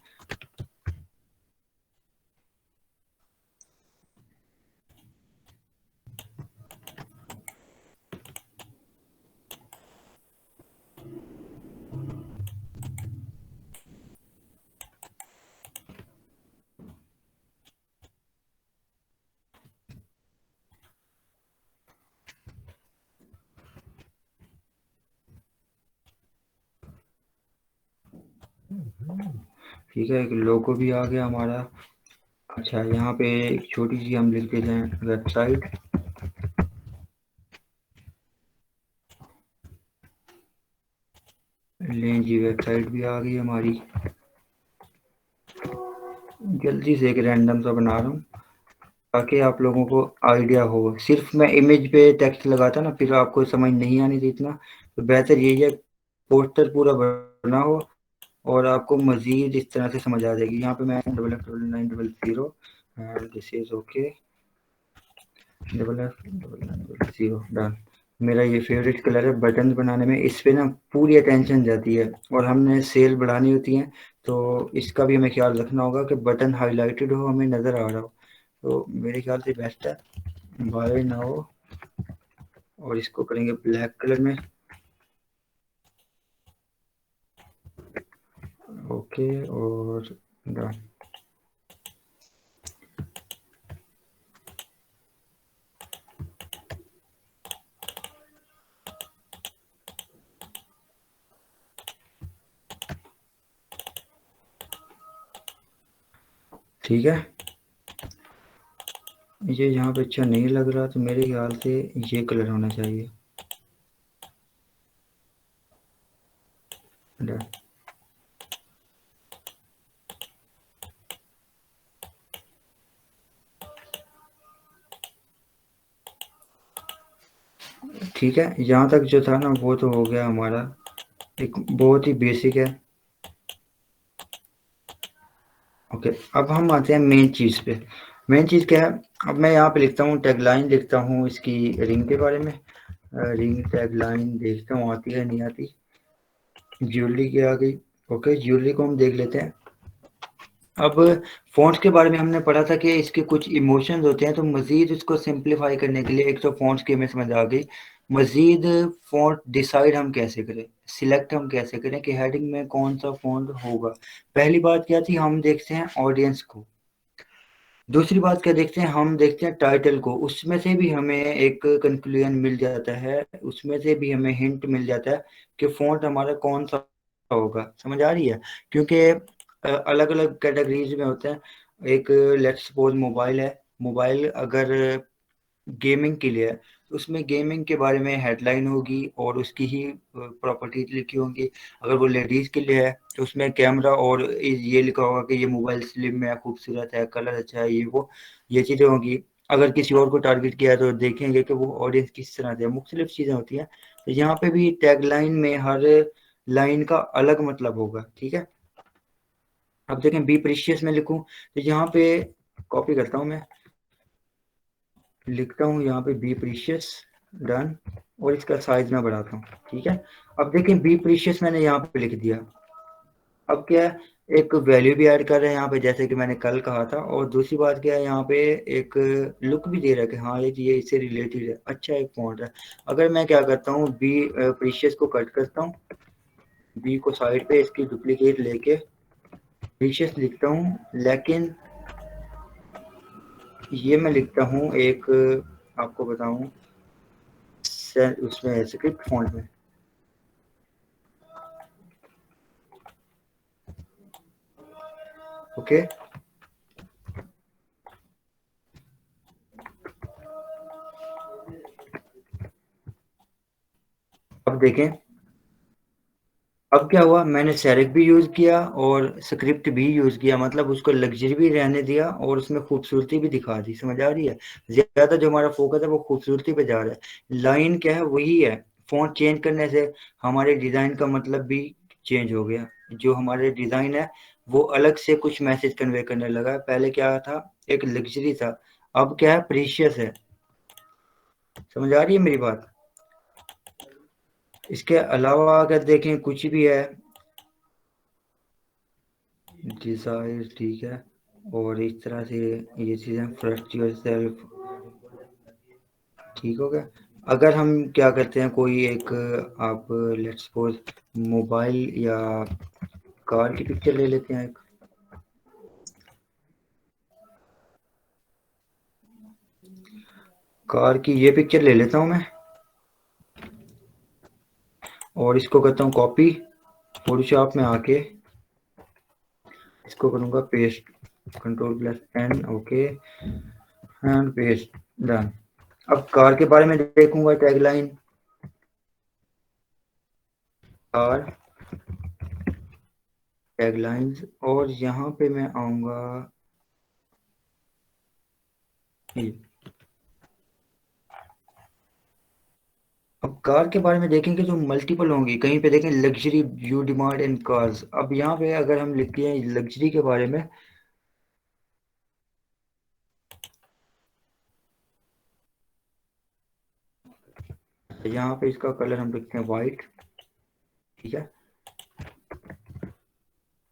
ठीक है, एक लोगो भी आ गया हमारा। अच्छा, यहाँ पे एक छोटी सी हम लिख देते हैं वेबसाइट। लें जी, वेबसाइट भी आ गई हमारी। जल्दी से एक रैंडम सा बना रहा हूँ ताकि आप लोगों को आइडिया हो। सिर्फ मैं इमेज पे टेक्स्ट लगाता ना, फिर आपको समझ नहीं आनी थी इतना, तो बेहतर यही है पोस्टर पूरा बना हो और आपको मज़ीद इस तरह से समझ आ जाएगी। यहाँ पे मैं 78900 दिस इज़ ओके, 78900 डन। मेरा ये फेवरेट कलर है बटन बनाने में, इस पे ना पूरी अटेंशन जाती है, और हमने सेल बढ़ानी होती है, तो इसका भी हमें ख्याल रखना होगा कि बटन हाईलाइटेड हो, हमें नज़र आ रहा हो। तो मेरे ख्याल से बेस्ट है बाय ना हो, और इसको करेंगे ब्लैक कलर में। ओके, और डन। ठीक है, ये यहाँ पे अच्छा नहीं लग रहा, तो मेरे ख्याल से ये कलर होना चाहिए। डन। ठीक है, यहाँ तक जो था ना वो तो हो गया हमारा, एक बहुत ही बेसिक है। ओके, अब हम आते हैं मेन चीज़ पे। मेन चीज़ क्या है? अब मैं यहाँ पे लिखता हूँ, टैगलाइन लिखता हूँ इसकी रिंग के बारे में। रिंग टैगलाइन देखता हूँ आती है नहीं आती। ज्वेलरी की आ गई। ओके, ज्वेलरी को हम देख लेते हैं। अब फ़ॉन्ट्स के बारे में हमने पढ़ा था कि इसके कुछ इमोशंस होते हैं, तो मज़ीद उसको सिंप्लीफाई करने के लिए एक तो फ़ॉन्ट्स की हमें समझ आ गई, मज़ीद फ़ॉन्ट डिसाइड हम कैसे करें, सिलेक्ट हम कैसे करें कि हेडिंग में कौन सा फ़ॉन्ट होगा। पहली बात क्या थी, हम देखते हैं ऑडियंस को। दूसरी बात क्या देखते हैं, हम देखते हैं टाइटल को। उसमें से भी हमें एक कंक्लूजन मिल जाता है, उसमें से भी हमें हिंट मिल जाता है कि फ़ॉन्ट हमारा कौन सा होगा। समझ आ रही है? क्योंकि अलग अलग कैटेगरीज में होते हैं। एक लेट्स सपोज मोबाइल है, मोबाइल अगर गेमिंग के लिए है, तो उसमें गेमिंग के बारे में हेडलाइन होगी और उसकी ही प्रॉपर्टीज लिखी होंगी। अगर वो लेडीज़ के लिए है तो उसमें कैमरा और ये लिखा होगा कि ये मोबाइल स्लिम है, खूबसूरत है, कलर अच्छा है, ये वो, ये चीज़ें होंगी। अगर किसी और को टारगेट किया है तो देखेंगे कि वो ऑडियंस किस तरह से है, मुख्तलिफ चीज़ें होती हैं। तो यहाँ पे भी टैगलाइन में हर लाइन का अलग मतलब होगा। ठीक है, अब देखें बी प्रीशियस में लिखूं तो यहाँ पे कॉपी करता हूँ मैं, लिखता हूँ यहाँ पे बी प्रीशियस, डन, और इसका साइज मैं बढ़ाता हूँ। ठीक है, अब देखें बी प्रीशियस मैंने यहाँ पे लिख दिया। अब क्या है, एक वैल्यू भी ऐड कर रहे हैं यहाँ पे, जैसे कि मैंने कल कहा था। और दूसरी बात क्या है, यहाँ पे एक लुक भी दे रहा है कि हाँ ये इससे रिलेटेड है, अच्छा एक फॉन्ट है। अगर मैं क्या करता हूँ, बी प्रीशियस को कट करता हूँ, बी को साइड पे इसकी डुप्लीकेट लेके प्रीशियस लिखता हूँ, लेकिन ये मैं लिखता हूँ एक, आपको बताऊँ, उसमें स्क्रिप्ट फॉन्ट में। ओके, अब देखें, अब क्या हुआ, मैंने सेरिफ भी यूज़ किया और स्क्रिप्ट भी यूज़ किया, मतलब उसको लग्जरी भी रहने दिया और उसमें खूबसूरती भी दिखा दी। समझ आ रही है? ज़्यादा जो हमारा फोकस है वो खूबसूरती पे जा रहा है। लाइन क्या है, वही है। फ़ॉन्ट चेंज करने से हमारे डिज़ाइन का मतलब भी चेंज हो गया। जो हमारे डिज़ाइन है वो अलग से कुछ मैसेज कन्वे करने लगा। पहले क्या था, एक लग्जरी था, अब क्या है, प्रीशियस है। समझ आ रही है मेरी बात? इसके अलावा अगर देखें कुछ भी है, डिजायर, ठीक है, और इस तरह से ये चीज़ें, फर्स्ट योरसेल्फ, ठीक हो गया। अगर हम क्या करते हैं, कोई एक, आप लेट्स सपोज मोबाइल या कार की पिक्चर ले लेते हैं एक, कार की ये पिक्चर ले लेता हूँ मैं, और इसको करता हूँ कॉपी, फोटोशॉप में आके इसको करूँगा paste, control, okay, and paste, done. अब कार के बारे में देखूंगा, टैगलाइन कार, टैगलाइंस, और यहाँ पे मैं आऊँगा ये। अब कार के बारे में देखेंगे तो मल्टीपल होंगी, कहीं पे देखें luxury you demand in cars. अब यहाँ पे अगर हम लिखते हैं लग्जरी के बारे में, यहाँ पे इसका कलर हम लिखते हैं वाइट। ठीक है,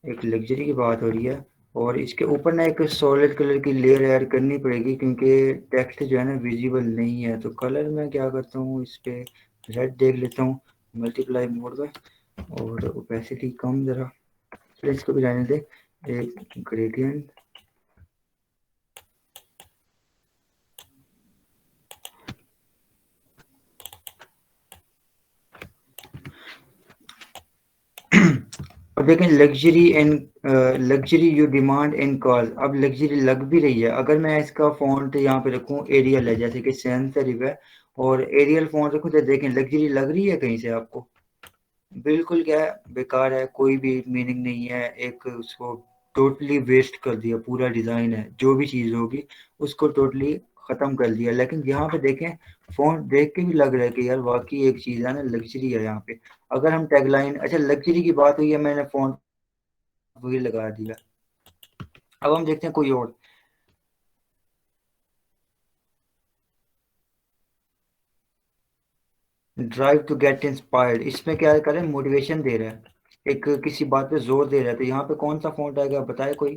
एक लग्जरी की बात हो रही है, और इसके ऊपर ना एक सॉलिड कलर की लेयर ऐड करनी पड़ेगी क्योंकि टेक्स्ट जो है ना विजिबल नहीं है। तो कलर मैं क्या करता हूँ, इस पे रेड देख लेता हूँ मल्टीप्लाई मोड में, और ओपेसिटी कम ज़रा, इसको भी रहने दे, एक ग्रेडियंट। अब देखें luxury and luxury you demand in cars, अब लग्जरी लग भी रही है। अगर मैं इसका फॉन्ट यहाँ पे रखूँ एरियल है, जैसे कि सैंस सेरिफ है, और एरियल फॉन्ट रखूँ, तो देखें लग्जरी लग रही है कहीं से आपको? बिल्कुल क्या है, बेकार है, कोई भी मीनिंग नहीं है, एक उसको टोटली वेस्ट कर दिया। पूरा डिज़ाइन है, जो भी चीज़ होगी उसको टोटली खत्म कर दिया। लेकिन यहाँ पे देखें, फोन देख के भी लग रहा है कि यार वाकई एक चीज है ना, लग्जरी है यहाँ पे। अगर हम टैगलाइन, अच्छा लग्जरी की बात हुई है, मैंने फोन वही लगा दिया। अब हम देखते हैं कोई और। ड्राइव टू गेट इंस्पायर्ड, इसमें क्या करें, मोटिवेशन दे रहा है, एक किसी बात पे जोर दे रहा है, तो यहाँ पे कौन सा फॉन्ट आएगा बताए कोई।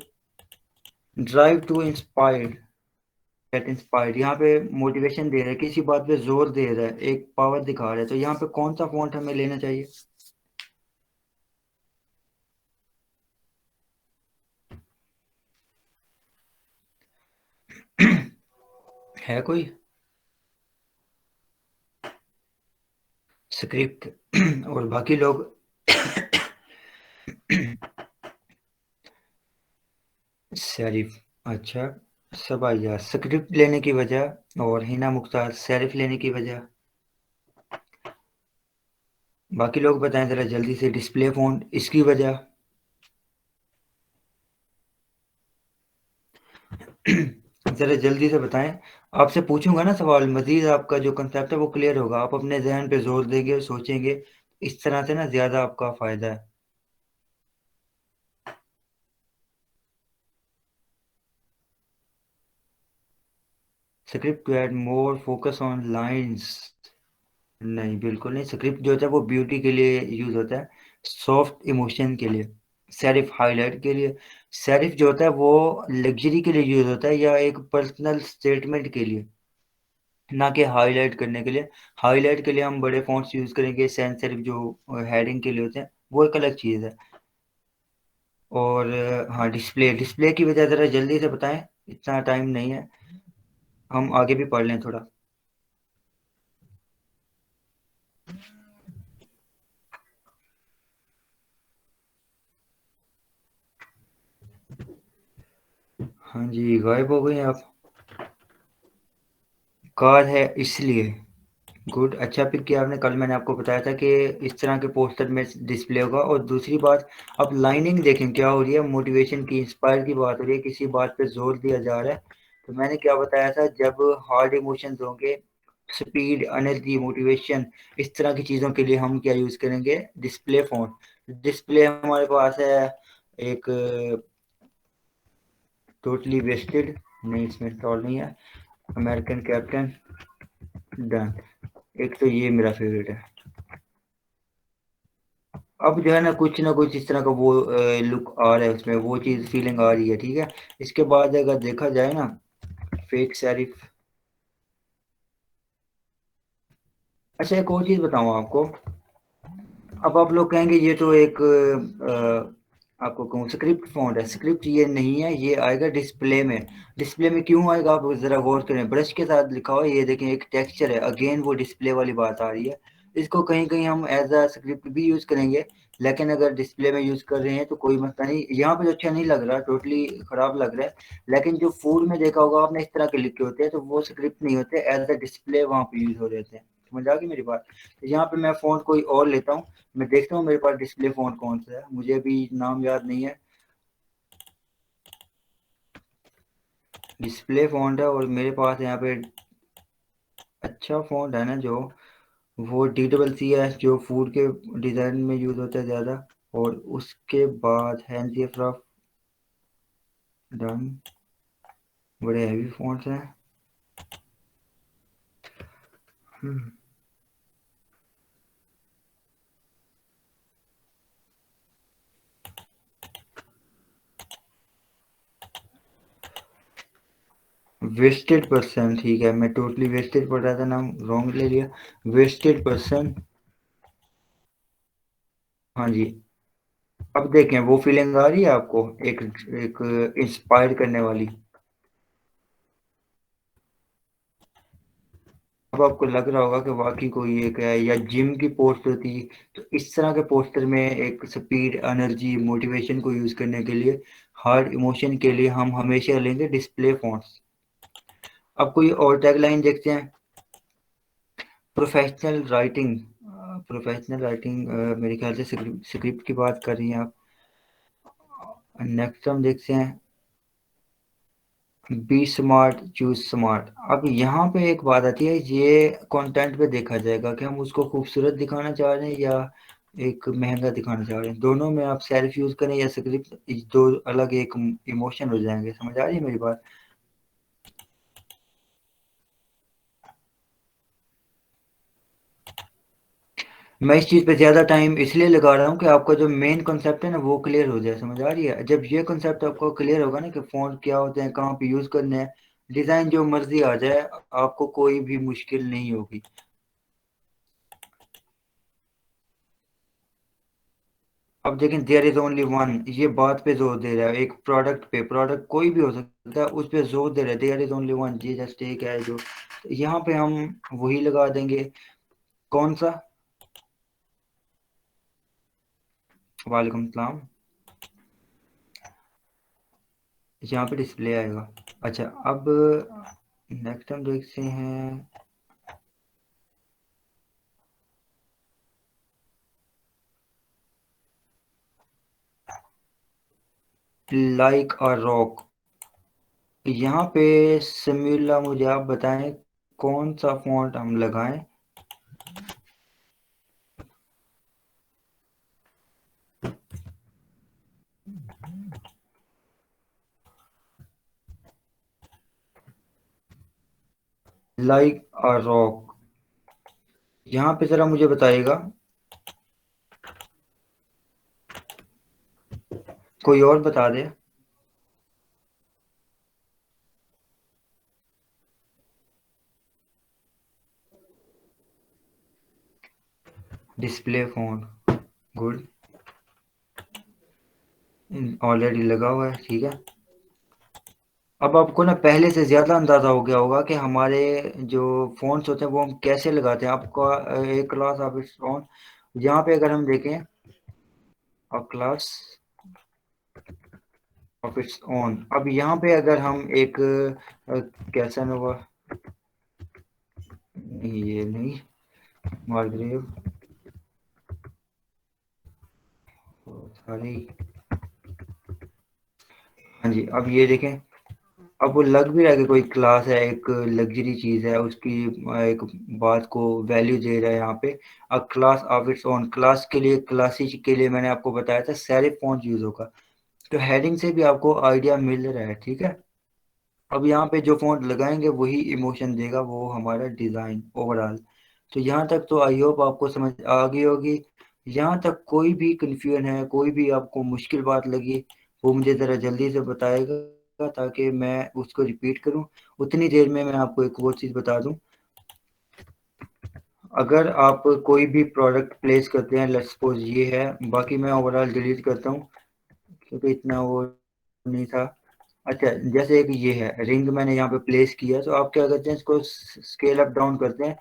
Drive to inspired, get inspired, यहाँ पे मोटिवेशन दे रहा है, किसी बात पे जोर दे रहा है, एक पावर दिखा रहा है, तो यहाँ पे कौन सा फॉन्ट हमें लेना चाहिए। है कोई स्क्रिप्ट और बाकी लोग। सेरिफ, अच्छा, सब आ गया स्क्रिप्ट लेने की वजह, और हिना मुख्तार सेरिफ लेने की वजह। बाकी लोग बताएं जरा जल्दी से, डिस्प्ले फ़ॉन्ट इसकी वजह। जरा जल्दी से बताएं। आपसे पूछूंगा ना सवाल, मजीद आपका जो कंसेप्ट है वो क्लियर होगा, आप अपने जहन पे जोर देंगे, सोचेंगे, इस तरह से ना ज़्यादा आपका फ़ायदा है। Script to add more focus on lines, नहीं बिल्कुल नहीं। स्क्रिप्ट जो होता है वो ब्यूटी के लिए यूज होता है, सॉफ्ट इमोशन के लिए, सेरिफ हाईलाइट के लिए। सेरिफ जो होता है वो लग्जरी के लिए यूज होता है, या एक पर्सनल स्टेटमेंट के लिए, ना कि हाईलाइट करने के लिए। हाईलाइट के लिए हम बड़े फॉन्ट्स यूज करेंगे, सैन सेरिफ जो हेडिंग के लिए होते हैं, वो एक अलग चीज़ है। और हाँ, डिस्प्ले, डिस्प्ले की वजह ज़रा जल्दी से बताएं, इतना टाइम नहीं है, हम आगे भी पढ़ लें थोड़ा। हाँ जी, गायब हो गए आप। कार है इसलिए, गुड, अच्छा पिक किया आपने। कल मैंने आपको बताया था कि इस तरह के पोस्टर में डिस्प्ले होगा। और दूसरी बात, अब लाइनिंग देखें क्या हो रही है, मोटिवेशन की, इंस्पायर की बात हो रही है, किसी बात पे जोर दिया जा रहा है। तो मैंने क्या बताया था, जब हार्ड इमोशंस होंगे, स्पीड, एनर्जी, मोटिवेशन, इस तरह की चीज़ों के लिए हम क्या यूज़ करेंगे, डिस्प्ले फ़ॉन्ट। डिस्प्ले हमारे पास है एक, टोटली वेस्टेड, नहीं इसमें इंस्टॉल नहीं है, अमेरिकन कैप्टन, डन। एक तो ये मेरा फेवरेट है। अब जो है ना कुछ इस तरह का वो लुक आ रहा है उसमें, वो चीज़ फीलिंग आ रही है, ठीक है। इसके बाद अगर देखा जाए ना, फेक सेरिफ। अच्छा एक और चीज़ बताऊँ आपको, अब आप लोग कहेंगे ये तो एक आपको कहूँ स्क्रिप्ट फॉन्ट है, स्क्रिप्ट ये नहीं है, ये आएगा डिस्प्ले में। डिस्प्ले में क्यों आएगा, आप ज़रा गौर करें, ब्रश के साथ लिखा हुआ है, ये देखें एक टेक्सचर है, अगेन वो डिस्प्ले वाली बात आ रही है। इसको कहीं कहीं हम एज अ स्क्रिप्ट भी यूज़ करेंगे, लेकिन अगर डिस्प्ले में यूज़ कर रहे हैं तो कोई मसला नहीं। यहाँ पे तो अच्छा नहीं लग रहा, टोटली ख़राब लग रहा है। लेकिन जो फूड में देखा होगा आपने, इस तरह के लिखे होते हैं, तो वो स्क्रिप्ट नहीं होते, एज अ डिस्प्ले वहाँ पे यूज़ हो रहे थे। समझ आ गई मेरी बात। तो यहाँ पे मैं फ़ॉन्ट कोई और लेता हूँ, मैं देखता हूँ मेरे पास डिस्प्ले फ़ॉन्ट कौन सा है, मुझे अभी नाम याद नहीं है। डिस्प्ले फ़ॉन्ट है, और मेरे पास यहाँ पे अच्छा फ़ॉन्ट है ना जो, वो DCC है, जो फूड के डिज़ाइन में यूज़ होता है ज़्यादा। और उसके बाद हैंजीफ्राफ, डन, बड़े हैवी फ़ॉन्ट्स हैं। वेस्टेड पर्सन, ठीक है, मैं टोटली वेस्टेड पढ़ रहा था, नाम रॉन्ग ले लिया। वेस्टेड पर्सन, हाँ जी। अब देखें वो फीलिंग आ रही है आपको, एक एक इंस्पायर करने वाली। अब आपको लग रहा होगा कि वाकई कोई एक है, या जिम की पोस्ट होती, तो इस तरह के पोस्टर में एक स्पीड, एनर्जी, मोटिवेशन को यूज करने के लिए, हार्ड इमोशन के लिए हम हमेशा लेंगे डिस्प्ले फॉन्ट्स। अब कोई और टैगलाइन देखते हैं। प्रोफेशनल राइटिंग, प्रोफेशनल राइटिंग, मेरे ख्याल से स्क्रिप्ट की बात कर रही हैं आप। नेक्स्ट हम देखते हैं, बी स्मार्ट चूज स्मार्ट। अब यहाँ पे एक बात आती है, ये कंटेंट पे देखा जाएगा कि हम उसको खूबसूरत दिखाना चाह रहे हैं या एक महंगा दिखाना चाह रहे हैं। दोनों में आप सेल्फ यूज करें या स्क्रिप्ट, दो अलग एक इमोशन हो जाएंगे। समझ आ रही है मेरी बात? मैं इस चीज़ पे ज़्यादा टाइम इसलिए लगा रहा हूँ कि आपका जो मेन कॉन्सेप्ट है ना वो क्लियर हो जाए। समझ आ रही है? जब ये कॉन्सेप्ट आपको क्लियर होगा ना कि फ़ॉन्ट क्या होते हैं, कहाँ पे यूज़ करने हैं, डिज़ाइन जो मर्जी आ जाए, आपको कोई भी मुश्किल नहीं होगी। अब देखें, देयर इज ओनली वन, ये बात पे जोर दे रहा है, एक प्रोडक्ट पे, प्रोडक्ट कोई भी हो सकता है, उस पे जोर दे रहा है, देयर इज ओनली वन, ये जस्ट एक है जो। तो यहाँ पे हम वही लगा देंगे। कौन सा? वालेकुम सलाम। यहाँ पे डिस्प्ले आएगा। अच्छा, अब नेक्स्ट हम देखते हैं लाइक और रॉक। यहाँ पे समीला मुझे आप बताएं कौन सा फॉन्ट हम लगाएं। लाइक और रॉक, यहाँ पे जरा मुझे बताइएगा। कोई और बता दे। डिस्प्ले फॉन्ट, गुड, ऑलरेडी लगा हुआ है, ठीक है। अब आपको ना पहले से ज़्यादा अंदाज़ा हो गया होगा कि हमारे जो फ़ोन्स होते हैं वो हम कैसे लगाते हैं। आपका एक क्लास ऑफ इट्स ओन, यहाँ पे अगर हम देखें, अ क्लास ऑफ इट्स ओन। अब यहाँ पे अगर हम एक कैसा नोवा, ये नहीं, मार्ग्रेव, सॉरी, हाँ जी, अब ये देखें, अब वो लग भी रहा है कि कोई क्लास है, एक लग्जरी चीज़ है, उसकी एक बात को वैल्यू दे रहा है यहाँ पे। अब class of its own, class के लिए, क्लासी के लिए मैंने आपको बताया था सेरिफ फॉन्ट यूज़ होगा। तो हेडिंग से भी आपको आइडिया मिल रहा है, ठीक है। अब यहाँ पे जो फॉन्ट लगाएंगे वही इमोशन देगा, वो हमारा डिज़ाइन ओवरऑल। तो यहाँ तक तो आई होप आपको समझ आ गई होगी। यहाँ तक कोई भी कन्फ्यूजन है, कोई भी आपको मुश्किल बात लगी, वो मुझे ज़रा जल्दी से बताएगा ताकि मैं उसको रिपीट करूँ। उतनी देर में मैं आपको एक वो चीज़ बता दूँ, अगर आप कोई भी प्रोडक्ट प्लेस करते हैं, लेट्स सपोज ये है, बाकी मैं ओवरऑल डिलीट करता हूँ क्योंकि इतना वो नहीं था। अच्छा, जैसे एक ये है रिंग, मैंने यहाँ पे प्लेस किया, तो आप क्या करते हैं, इसको स्केल अप डाउन करते हैं।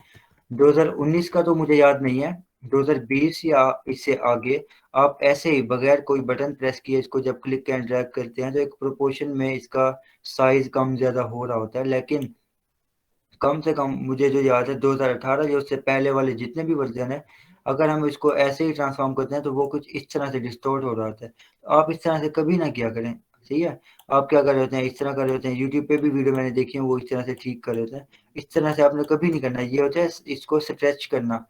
2019 का तो मुझे याद नहीं है, 2020 या इससे आगे, आप ऐसे ही बगैर कोई बटन प्रेस किए इसको जब क्लिक एंड ड्रैग करते हैं तो एक प्रोपोर्शन में इसका साइज कम ज़्यादा हो रहा होता है। लेकिन कम से कम मुझे जो याद है 2018 या उससे पहले वाले जितने भी वर्जन है, अगर हम इसको ऐसे ही ट्रांसफॉर्म करते हैं तो वो कुछ इस तरह से डिस्टोर्ट हो रहा होता है। तो आप इस तरह से कभी ना किया करें, सही है। आप क्या कर रहे होते हैं, इस तरह कर रहे होते हैं, यूट्यूब पे भी वीडियो मैंने देखी है, वो इस तरह से ठीक कर रहे होते हैं। इस तरह से आपने कभी नहीं करना। ये होता है इसको स्ट्रेच करना,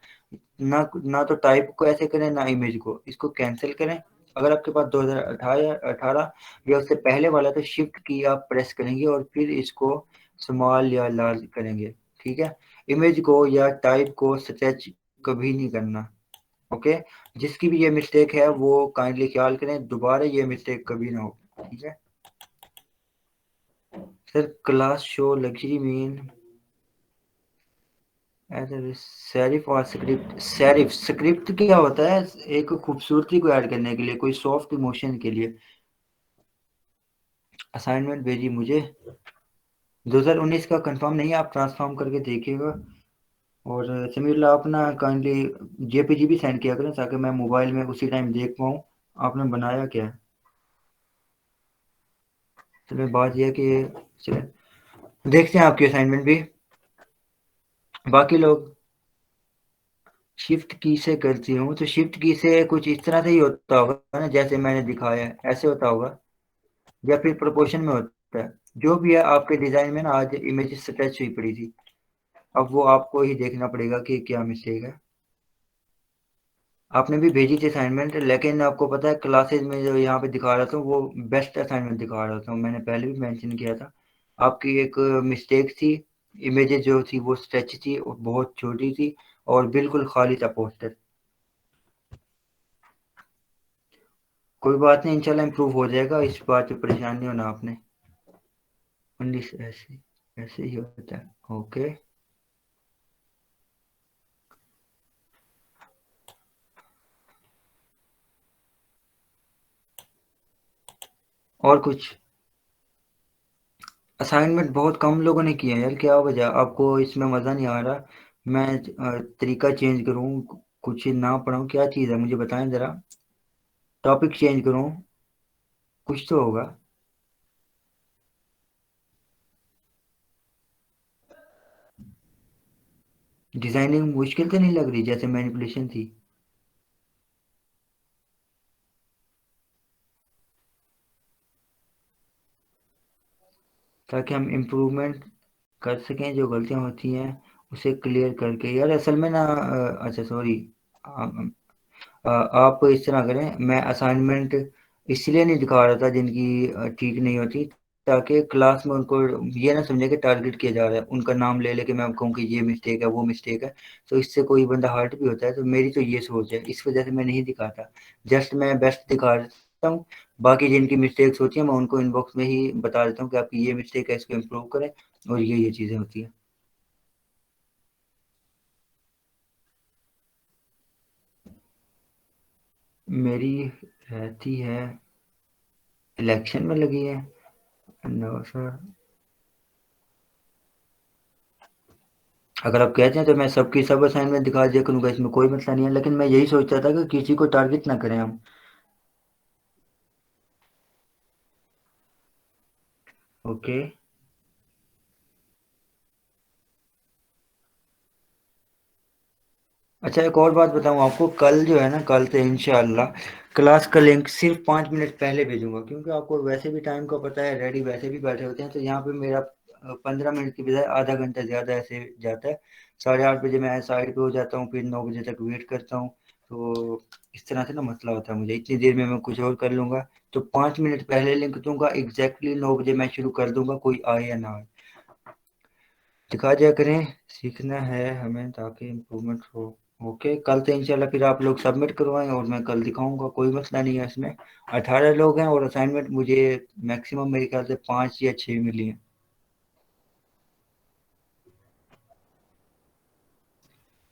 ना ना तो टाइप को ऐसे करें ना इमेज को, इसको कैंसिल करें। अगर आपके पास 2018 या उससे पहले वाला, तो शिफ्ट की आप प्रेस करेंगे और फिर इसको स्मॉल या लार्ज करेंगे, ठीक है। इमेज को या टाइप को स्ट्रेच कभी नहीं करना, ओके। जिसकी भी ये मिस्टेक है वो काइंडली ख्याल करें, दोबारा ये मिस्टेक कभी ना हो, ठीक है। Sir class show luxury mean serif और स्क्रिप्ट, सेरिफ स्क्रिप्ट क्या होता है, एक खूबसूरती को ऐड करने के लिए, कोई सॉफ्ट इमोशन के लिए। असाइनमेंट भेजी मुझे 2019 का कंफर्म नहीं है, आप ट्रांसफॉर्म करके देखिएगा। और समीउल्लाह आप ना काइंडली जेपीजी भी सेंड किया करें ताकि मैं मोबाइल में उसी टाइम देख पाऊँ आपने बनाया क्या है। चलिए, बात यह है कि चलिए देखते हैं आपकी असाइनमेंट भी। बाकी लोग शिफ्ट की से करती हूँ, तो शिफ्ट की से कुछ इस तरह से ही होता होगा ना, जैसे मैंने दिखाया है ऐसे होता होगा, या फिर प्रोपोर्शन में होता है। जो भी है आपके डिजाइन में ना आज इमेज टच हुई पड़ी थी, अब वो आपको ही देखना पड़ेगा कि क्या मिस्टेक है। आपने भी भेजी थी असाइनमेंट, लेकिन आपको पता है क्लासेज में जो यहाँ पे दिखा रहा था वो बेस्ट असाइनमेंट दिखा रहा था, मैंने पहले भी मेंशन किया था। आपकी एक मिस्टेक थी, इमेजेस जो थी वो स्ट्रेच थी और बहुत छोटी थी और बिल्कुल खाली था पोस्टर। कोई बात नहीं, इंशाल्लाह इम्प्रूव हो जाएगा, इस बात पे परेशान नहीं होना आपने। 19 ऐसे ऐसे ही होता है। ओके, और कुछ? असाइनमेंट बहुत कम लोगों ने किए हैं यार, क्या वजह? आपको इसमें मज़ा नहीं आ रहा? मैं तरीका चेंज करूँ, कुछ ना पढ़ाऊँ, क्या चीज़ है मुझे बताएं ज़रा। टॉपिक चेंज करूँ, कुछ तो होगा। डिज़ाइनिंग मुश्किल तो नहीं लग रही जैसे मैनिपुलेशन थी? ताकि हम इम्प्रूवमेंट कर सकें, जो गलतियाँ होती हैं उसे क्लियर करके। यार असल में ना अच्छा सॉरी, आप इस तरह करें, मैं असाइनमेंट इसलिए नहीं दिखा रहा था जिनकी ठीक नहीं होती, ताकि क्लास में उनको ये ना समझे कि टारगेट किया जा रहा है, उनका नाम ले लेके मैं कहूँ कि ये मिस्टेक है वो मिस्टेक है, तो इससे कोई बंदा हर्ट भी होता है। तो मेरी तो ये सोच है, इस वजह से मैं नहीं दिखाता, जस्ट मैं बेस्ट दिखा देता हूँ। बाकी जिनकी मिस्टेक्स होती हैं मैं उनको इनबॉक्स में ही बता देता हूँ कि आपकी ये मिस्टेक है, इसको इम्प्रूव करें, और ये चीज़ें होती हैं। मेरी रहती है, इलेक्शन में लगी है। नो सर, अगर आप कहते हैं तो मैं सबकी सब असाइनमेंट दिखा दिया करूँगा, इसमें कोई मसला नहीं है, लेकिन मैं यही सोचता था कि किसी को टारगेट ना करें हम। ओके। अच्छा एक और बात बताऊँ आपको, कल जो है ना, कल से इंशाल्लाह क्लास का लिंक सिर्फ 5 मिनट पहले भेजूंगा, क्योंकि आपको वैसे भी टाइम का पता है, रेडी वैसे भी बैठे होते हैं, तो यहाँ पे मेरा 15 मिनट की बजाय आधा घंटा ज़्यादा ऐसे जाता है। 8:30 बजे मैं साइड पे हो जाता हूँ, फिर 9 बजे तक वेट करता हूँ, तो इस तरह से ना मसला होता है मुझे, इतनी देर में मैं कुछ और कर लूँगा। तो 5 मिनट पहले लिंक दूंगा, एग्जैक्टली 9 बजे मैं शुरू कर दूंगा, कोई आए या ना आए। दिखा दिया करें, सीखना है हमें ताकि इम्प्रूवमेंट हो। ओके, कल तो इंशाल्लाह फिर आप लोग सबमिट करवाएं और मैं कल दिखाऊंगा, कोई मसला नहीं है इसमें। 18 लोग हैं और असाइनमेंट मुझे मैक्सिमम मेरे ख्याल से 5 या 6 मिली हैं।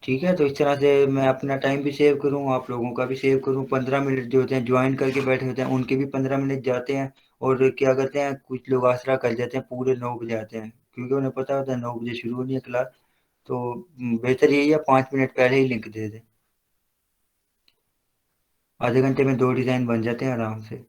ठीक है, तो इस तरह से मैं अपना टाइम भी सेव करूँ, आप लोगों का भी सेव करूँ। 15 मिनट जो होते हैं ज्वाइन करके बैठे होते हैं उनके भी 15 मिनट जाते हैं, और क्या करते हैं कुछ लोग आसरा कर जाते हैं, पूरे 9 बजे आते हैं, क्योंकि उन्हें पता होता है 9 बजे शुरू होनी है क्लास। तो बेहतर यही है 5 मिनट पहले ही लिंक दे दें, आधे घंटे में 2 डिज़ाइन बन जाते हैं आराम से।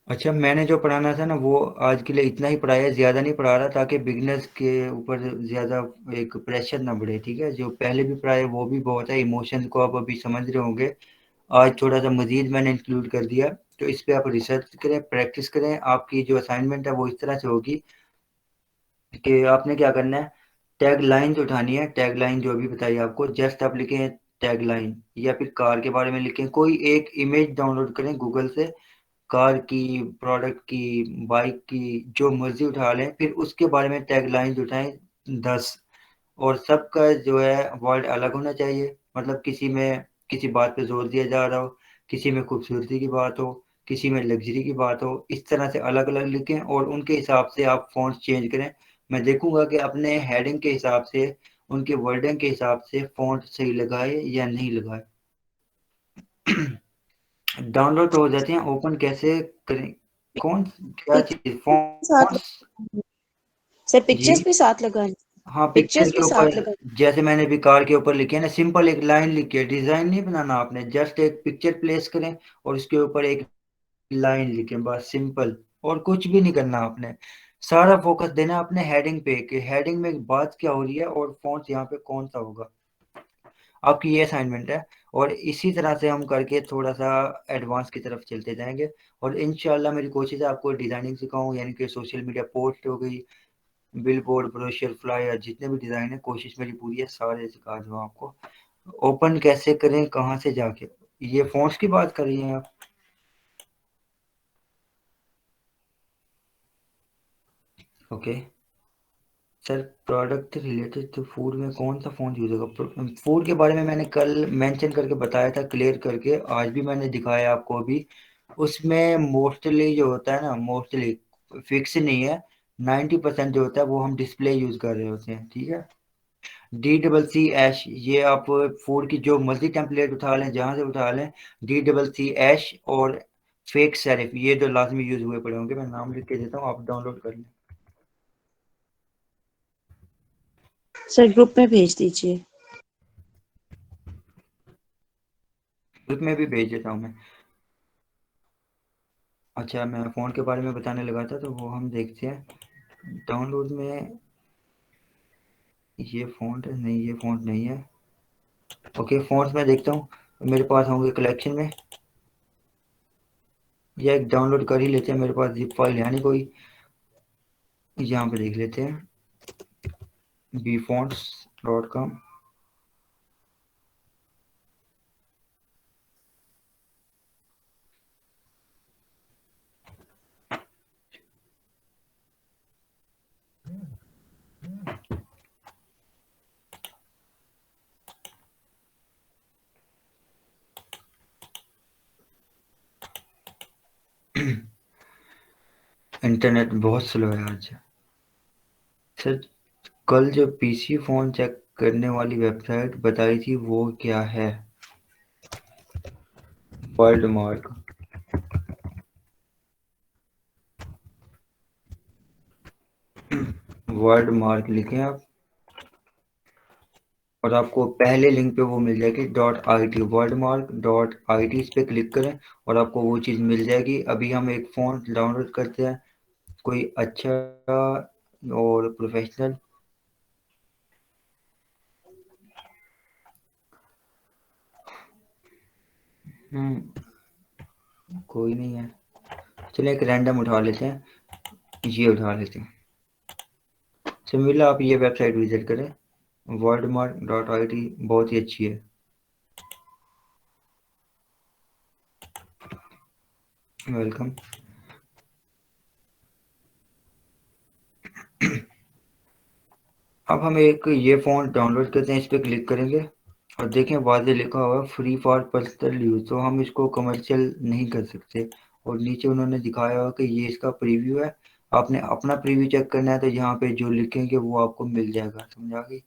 अच्छा, मैंने जो पढ़ाना था ना वो आज के लिए इतना ही पढ़ाया, ज़्यादा नहीं पढ़ा रहा, ताकि बिगनर्स के ऊपर ज़्यादा एक प्रेशर ना बढ़े। ठीक है, जो पहले भी पढ़ाया वो भी बहुत है, इमोशंस को आप अभी समझ रहे होंगे, आज थोड़ा सा मजीद मैंने इंक्लूड कर दिया। तो इस पे आप रिसर्च करें, प्रैक्टिस करें, आपकी जो असाइनमेंट है वो इस तरह से होगी कि आपने क्या करना है, टैग लाइन उठानी है, टैग लाइन जो भी बताइए आपको, जस्ट आप लिखें टैग लाइन, या फिर कार के बारे में लिखें, कोई एक इमेज डाउनलोड करें गूगल से, कार की, प्रोडक्ट की, बाइक की, जो मर्जी उठा लें, फिर उसके बारे में टैग लाइन उठाएं 10। और सबका जो है वर्ड अलग होना चाहिए, मतलब किसी में किसी बात पे जोर दिया जा रहा हो, किसी में खूबसूरती की बात हो, किसी में लग्जरी की बात हो, इस तरह से अलग अलग लिखें और उनके हिसाब से आप फॉन्ट चेंज करें। मैं देखूंगा कि अपने हेडिंग के हिसाब से, उनके वर्डिंग के हिसाब से फॉन्ट सही लगाए या नहीं लगाए। डाउनलोड तो हो जाते हैं, ओपन कैसे करें? कौन, क्या चीज, पिक्चर्स साथ फॉन्ट्स? लगानी सर, जी, पिक्चर्स भी साथ लगानी, हाँ पिक्चर पिक्चर्स के भी ऊपर, साथ लगानी। जैसे मैंने भी कार के ऊपर लिखे है ना, सिंपल एक लाइन लिखी है, डिजाइन नहीं बनाना आपने, जस्ट एक पिक्चर प्लेस करें और उसके ऊपर एक लाइन लिखें, बस सिंपल, और कुछ भी नहीं करना आपने। सारा फोकस देना अपने हेडिंग पे कि हेडिंग में बात क्या हो रही है और फॉन्ट यहाँ पे कौन सा होगा। आपकी ये असाइनमेंट है। और इसी तरह से हम करके थोड़ा सा एडवांस की तरफ चलते जाएंगे। और इंशाल्लाह मेरी कोशिश है आपको डिज़ाइनिंग सिखाऊं, यानी कि सोशल मीडिया पोस्ट हो गई, बिल बोर्ड, ब्रोशर, फ्लायर, जितने भी डिज़ाइन है, कोशिश मेरी पूरी है सारे सिखा दूँ आपको। ओपन कैसे करें, कहाँ से जाके? ये फ़ॉन्ट्स की बात कर रही हैं आप? Okay sir, product related to food में कौन सा फ़ॉन्ट यूज़ होगा? फूड के बारे में मैंने कल मेंशन करके बताया था, क्लियर करके, आज भी मैंने दिखाया आपको अभी। उसमें मोस्टली जो होता है ना, मोस्टली फिक्स नहीं है, 90% जो होता है वो हम डिस्प्ले यूज़ कर रहे होते हैं, ठीक है। DCC ये आप फूड की जो मर्जी टेम्पलेट उठा लें, जहाँ से उठा लें, DCC और फेक सेरिफ, ये दो लाजमी यूज़ हुए पड़े होंगे। मैं नाम लिख के देता हूँ, आप डाउनलोड कर लें। सर ग्रुप में भेज दीजिए। ग्रुप में भी भेज देता हूँ मैं। अच्छा, मैं फ़ोन के बारे में बताने लगा था, तो वो हम देखते हैं डाउनलोड में। ये फ़ॉन्ट है नहीं, ये फ़ॉन्ट नहीं है। ओके, फ़ॉन्ट्स में देखता हूँ मेरे पास होंगे कलेक्शन में, या एक डाउनलोड कर ही लेते हैं, मेरे पास जिप फाइल है नहीं कोई। यहाँ पे देख लेते हैं, bfonts.com। इंटरनेट बहुत स्लो है आज सर। कल जो पीसी फ़ोन चेक करने वाली वेबसाइट बताई थी वो क्या है? World mark. वर्ल्ड मार्क लिखें आप, और आपको पहले लिंक पे वो मिल जाएगी .it, वर्ल्ड मार्क .it, इस पे क्लिक करें और आपको वो चीज़ मिल जाएगी। अभी हम एक फ़ोन डाउनलोड करते हैं, कोई अच्छा और प्रोफेशनल। कोई नहीं है, चलिए एक रैंडम उठा लेते हैं, ये उठा लेते हैं। सिमिला आप ये वेबसाइट विजिट करें, worldmark.it, बहुत ही अच्छी है। वेलकम। अब हम एक ये फ़ॉन्ट डाउनलोड करते हैं, इस पे क्लिक करेंगे और देखें वाज़े लिखा हुआ है फ्री फॉर पर्सनल यूज़, तो हम इसको कमर्शियल नहीं कर सकते। और नीचे उन्होंने दिखाया हुआ कि ये इसका प्रीव्यू है, आपने अपना प्रीव्यू चेक करना है, तो यहाँ पे जो लिखेंगे वो आपको मिल जाएगा, समझ आ गई?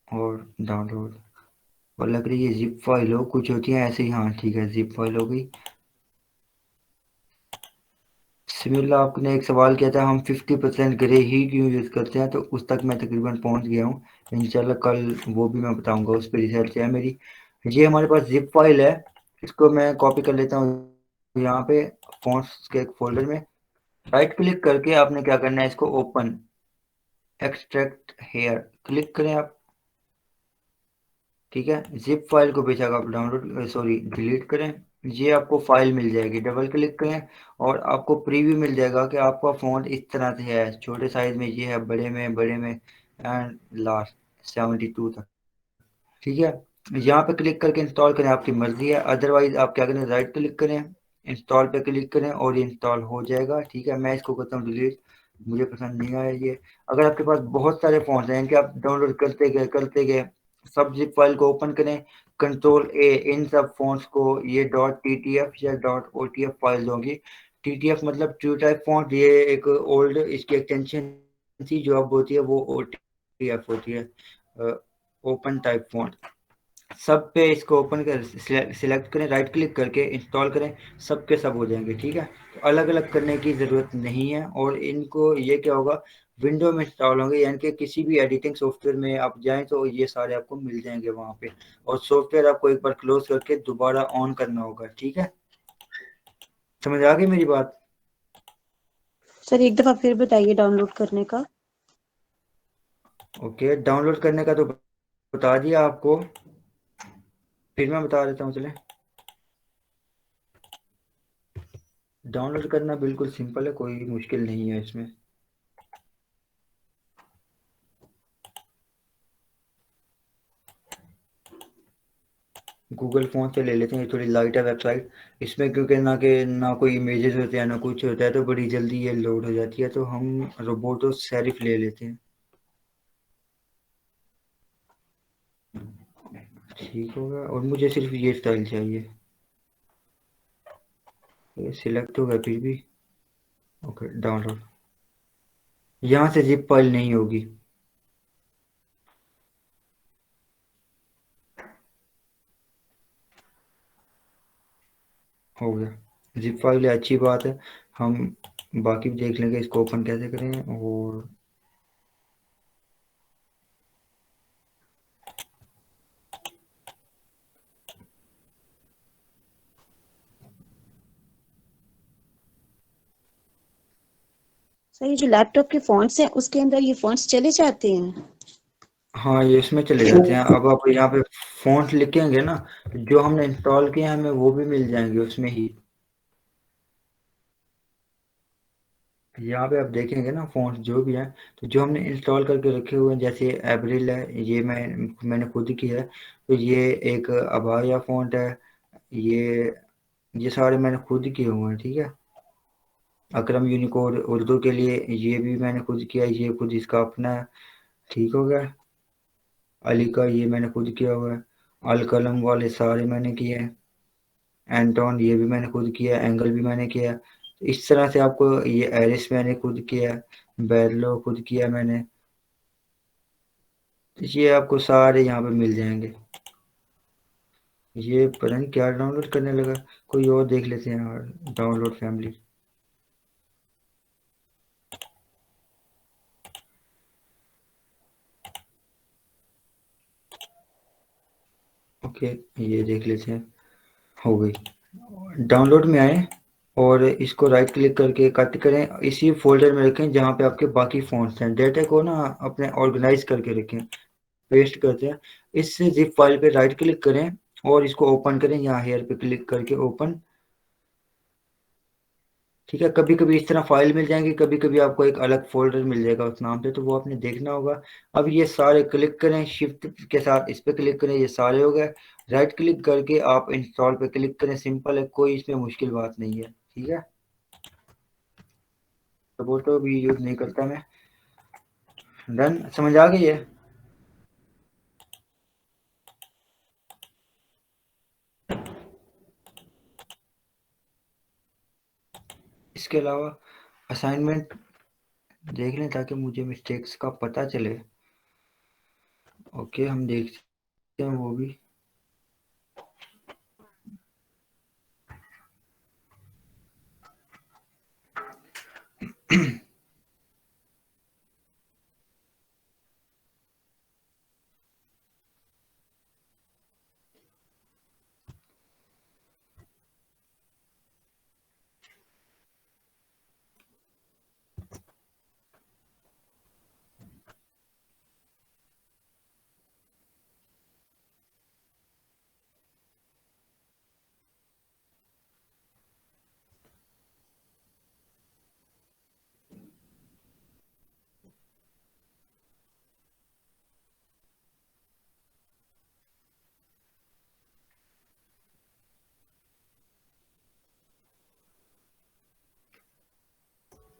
और डाउनलोड, और लग रही है जिप फाइल हो, कुछ होती है ऐसे ही। हाँ ठीक है, जिप फाइल हो गई। सिमिलर आपने एक सवाल किया था, हम 50% ग्रे ही क्यों यूज़ करते हैं, तो उस तक मैं तकरीबन पहुंच गया हूँ। इंशाल्लाह कल वो भी मैं बताऊंगा, उस पर रिसर्च है मेरी। ये हमारे पास जिप फाइल है, इसको मैं कॉपी कर लेता हूँ यहाँ पे फॉन्ट्स के एक फोल्डर में। राइट क्लिक करके आपने क्या करना है, इसको ओपन, एक्सट्रैक्ट हेयर क्लिक करें आप, ठीक है। जिप फाइल को बेशक आप डाउनलोड, सॉरी डिलीट करें, ये आपको फाइल मिल जाएगी, डबल क्लिक करें और आपको प्रीव्यू मिल जाएगा कि आपका फ़ॉन्ट इस तरह से है, छोटे साइज में ये है, बड़े में एंड लास्ट 72 तक, ठीक है। यहाँ पे क्लिक करके इंस्टॉल करें, आपकी मर्जी है। अदरवाइज आप क्या करें, राइट क्लिक करें, इंस्टॉल पे क्लिक करें और ये इंस्टॉल हो जाएगा, ठीक है। मैं इसको करता हूँ डिलीट, मुझे पसंद नहीं आया ये। अगर आपके पास बहुत सारे फ़ॉन्ट्स हैं कि आप डाउनलोड करते गए, सब जिप फाइल को ओपन करें, कंट्रोल ए, इन सब फ़ॉन्ट्स को, ये .ttf या .otf फाइल्स होंगी। TTF मतलब ट्रू टाइप फ़ॉन्ट, ये एक ओल्ड इसकी एक्सटेंशन थी, जो अब होती है वो OTF होती है, ओपन टाइप फ़ॉन्ट। सब पे इसको ओपन कर सिलेक्ट करें, राइट क्लिक करके इंस्टॉल करें, सब के सब हो जाएंगे, ठीक है। तो अलग अलग करने की ज़रूरत नहीं है। और इनको ये क्या होगा, विंडो में इंस्टॉल होंगे, यानी कि किसी भी एडिटिंग सॉफ्टवेयर में आप जाएं तो ये सारे आपको मिल जाएंगे वहाँ पे। और सॉफ्टवेयर आपको एक बार क्लोज करके दोबारा ऑन करना होगा, ठीक है। समझ आ गई मेरी बात? सर एक दफा फिर बताइए डाउनलोड करने का। ओके, डाउनलोड करने का तो बता दिया आपको, फिर मैं बता देता हूँ चले। डाउनलोड करना बिल्कुल सिंपल है, कोई मुश्किल नहीं है इसमें। गूगल फोन से ले लेते हैं, थोड़ी लाइट है वेबसाइट इसमें, क्योंकि ना कोई इमेजेस होते हैं ना कुछ होता है, तो बड़ी जल्दी ये लोड हो जाती है। तो हम रोबोटो सेरिफ ले लेते हैं, ठीक होगा। और मुझे सिर्फ ये स्टाइल चाहिए, ये सिलेक्ट होगा फिर भी। Okay, download. यहाँ से जिप फाइल नहीं होगी। हो गया, जिप फाइल है, अच्छी बात है। हम बाकी भी देख लेंगे इसको ओपन कैसे करें। और सर ये जो लैपटॉप के फ़ॉन्ट्स हैं उसके अंदर ये फ़ॉन्ट्स चले जाते हैं? हाँ, ये इसमें चले जाते हैं। अब आप यहाँ पे फ़ॉन्ट लिखेंगे ना, जो हमने इंस्टॉल किए हैं हमें वो भी मिल जाएंगे उसमें ही। यहाँ पे आप देखेंगे ना फ़ॉन्ट जो भी है, तो जो हमने इंस्टॉल करके रखे हुए हैं, जैसे एब्रिल है, ये मैंने खुद किया है। तो ये एक अबाया फ़ॉन्ट है, ये ये सारे मैंने खुद किए हुए हैं, ठीक है। अकरम यूनिकोड उर्दू के लिए ये भी मैंने खुद किया है, ये खुद इसका अपना है, ठीक हो गया। अली का ये मैंने खुद किया हुआ है। अल कलम वाले सारे मैंने किए हैं। एंटोन ये भी मैंने खुद किया है, एंगल भी मैंने किया है। तो इस तरह से आपको ये एरिस मैंने खुद किया है, बैरलो खुद किया है मैंने। तो ये आपको सारे यहाँ पे मिल जाएंगे। ये पता नहीं क्या डाउनलोड करने लगा, कोई और देख लेते हैं। और डाउनलोड फैमिली, ओके, ये देख लेते हैं। हो गई, डाउनलोड में आए और इसको राइट क्लिक करके कट करें, इसी फोल्डर में रखें जहाँ पे आपके बाकी फ़ॉन्ट्स हैं। डेटा को ना अपने ऑर्गेनाइज करके रखें। पेस्ट करते हैं, इससे जिप फाइल पे राइट क्लिक करें और इसको ओपन करें, यहाँ हेयर पे क्लिक करके ओपन, ठीक है। कभी कभी इस तरह फाइल मिल जाएंगी, कभी कभी आपको एक अलग फोल्डर मिल जाएगा उस नाम से, तो वो आपने देखना होगा। अब ये सारे क्लिक करें, शिफ्ट के साथ इस पे क्लिक करें, ये सारे हो गए। राइट क्लिक करके आप इंस्टॉल पे क्लिक करें, सिंपल है, कोई इसमें मुश्किल बात नहीं है, ठीक है। रोबोटो भी यूज नहीं करता मैं। डन, समझ आ गई है। इसके अलावा असाइनमेंट देख लें ताकि मुझे मिस्टेक्स का पता चले। ओके, हम देखते हैं वो भी।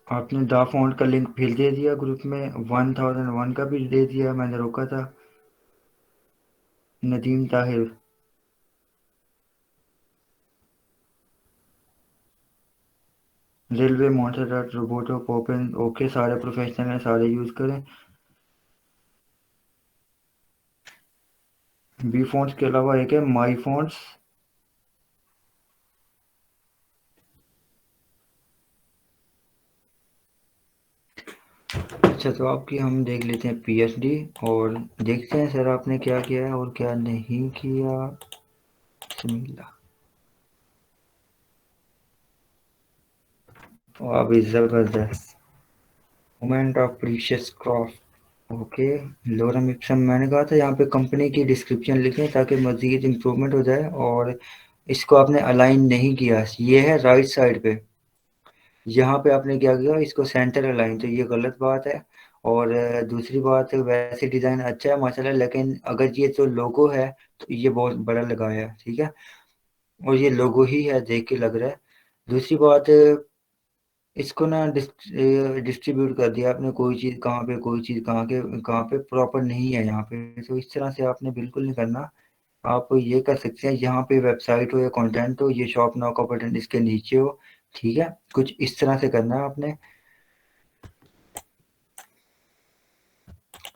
आपने दा फॉन्ट का लिंक फिर दे दिया ग्रुप में, 1001 का भी दे दिया, मैंने रोका था। नदीम ताहिर, रेलवे मोंटेड रोबोटो पोपन, ओके, सारे प्रोफेशनल हैं, सारे यूज़ करें। बी फॉन्ट्स के अलावा एक है माई फॉन्ट्स। अच्छा, तो आपकी हम देख लेते हैं पीएचडी, और देखते हैं सर आपने क्या किया है और क्या नहीं किया। बिस्मिल्लाह। वाह भी ज़बरदस्त, moment of precious craft. Okay, lorem ipsum मैंने कहा था यहाँ पे कंपनी की डिस्क्रिप्शन लिखें ताकि मज़ीद इम्प्रूवमेंट हो जाए। और इसको आपने अलाइन नहीं किया, ये है राइट साइड पे, यहाँ पे आपने क्या किया, इसको सेंटर अलाइन, तो ये गलत बात है। और दूसरी बात, वैसे डिज़ाइन अच्छा है माशाल्लाह, लेकिन अगर ये तो लोगो है तो ये बहुत बड़ा लगाया है, ठीक है, और ये लोगो ही है, देख के लग रहा है। दूसरी बात, इसको ना डिस्ट्रीब्यूट कर दिया आपने, कोई चीज़ कहाँ पे, कोई चीज़ कहाँ पे प्रॉपर नहीं है यहाँ पे, तो इस तरह से आपने बिल्कुल नहीं करना। आप ये कर सकते हैं, यहाँ पे वेबसाइट हो या कंटेंट हो, ये शॉप नाउ का बटन इसके नीचे हो, ठीक है, कुछ इस तरह से करना है आपने।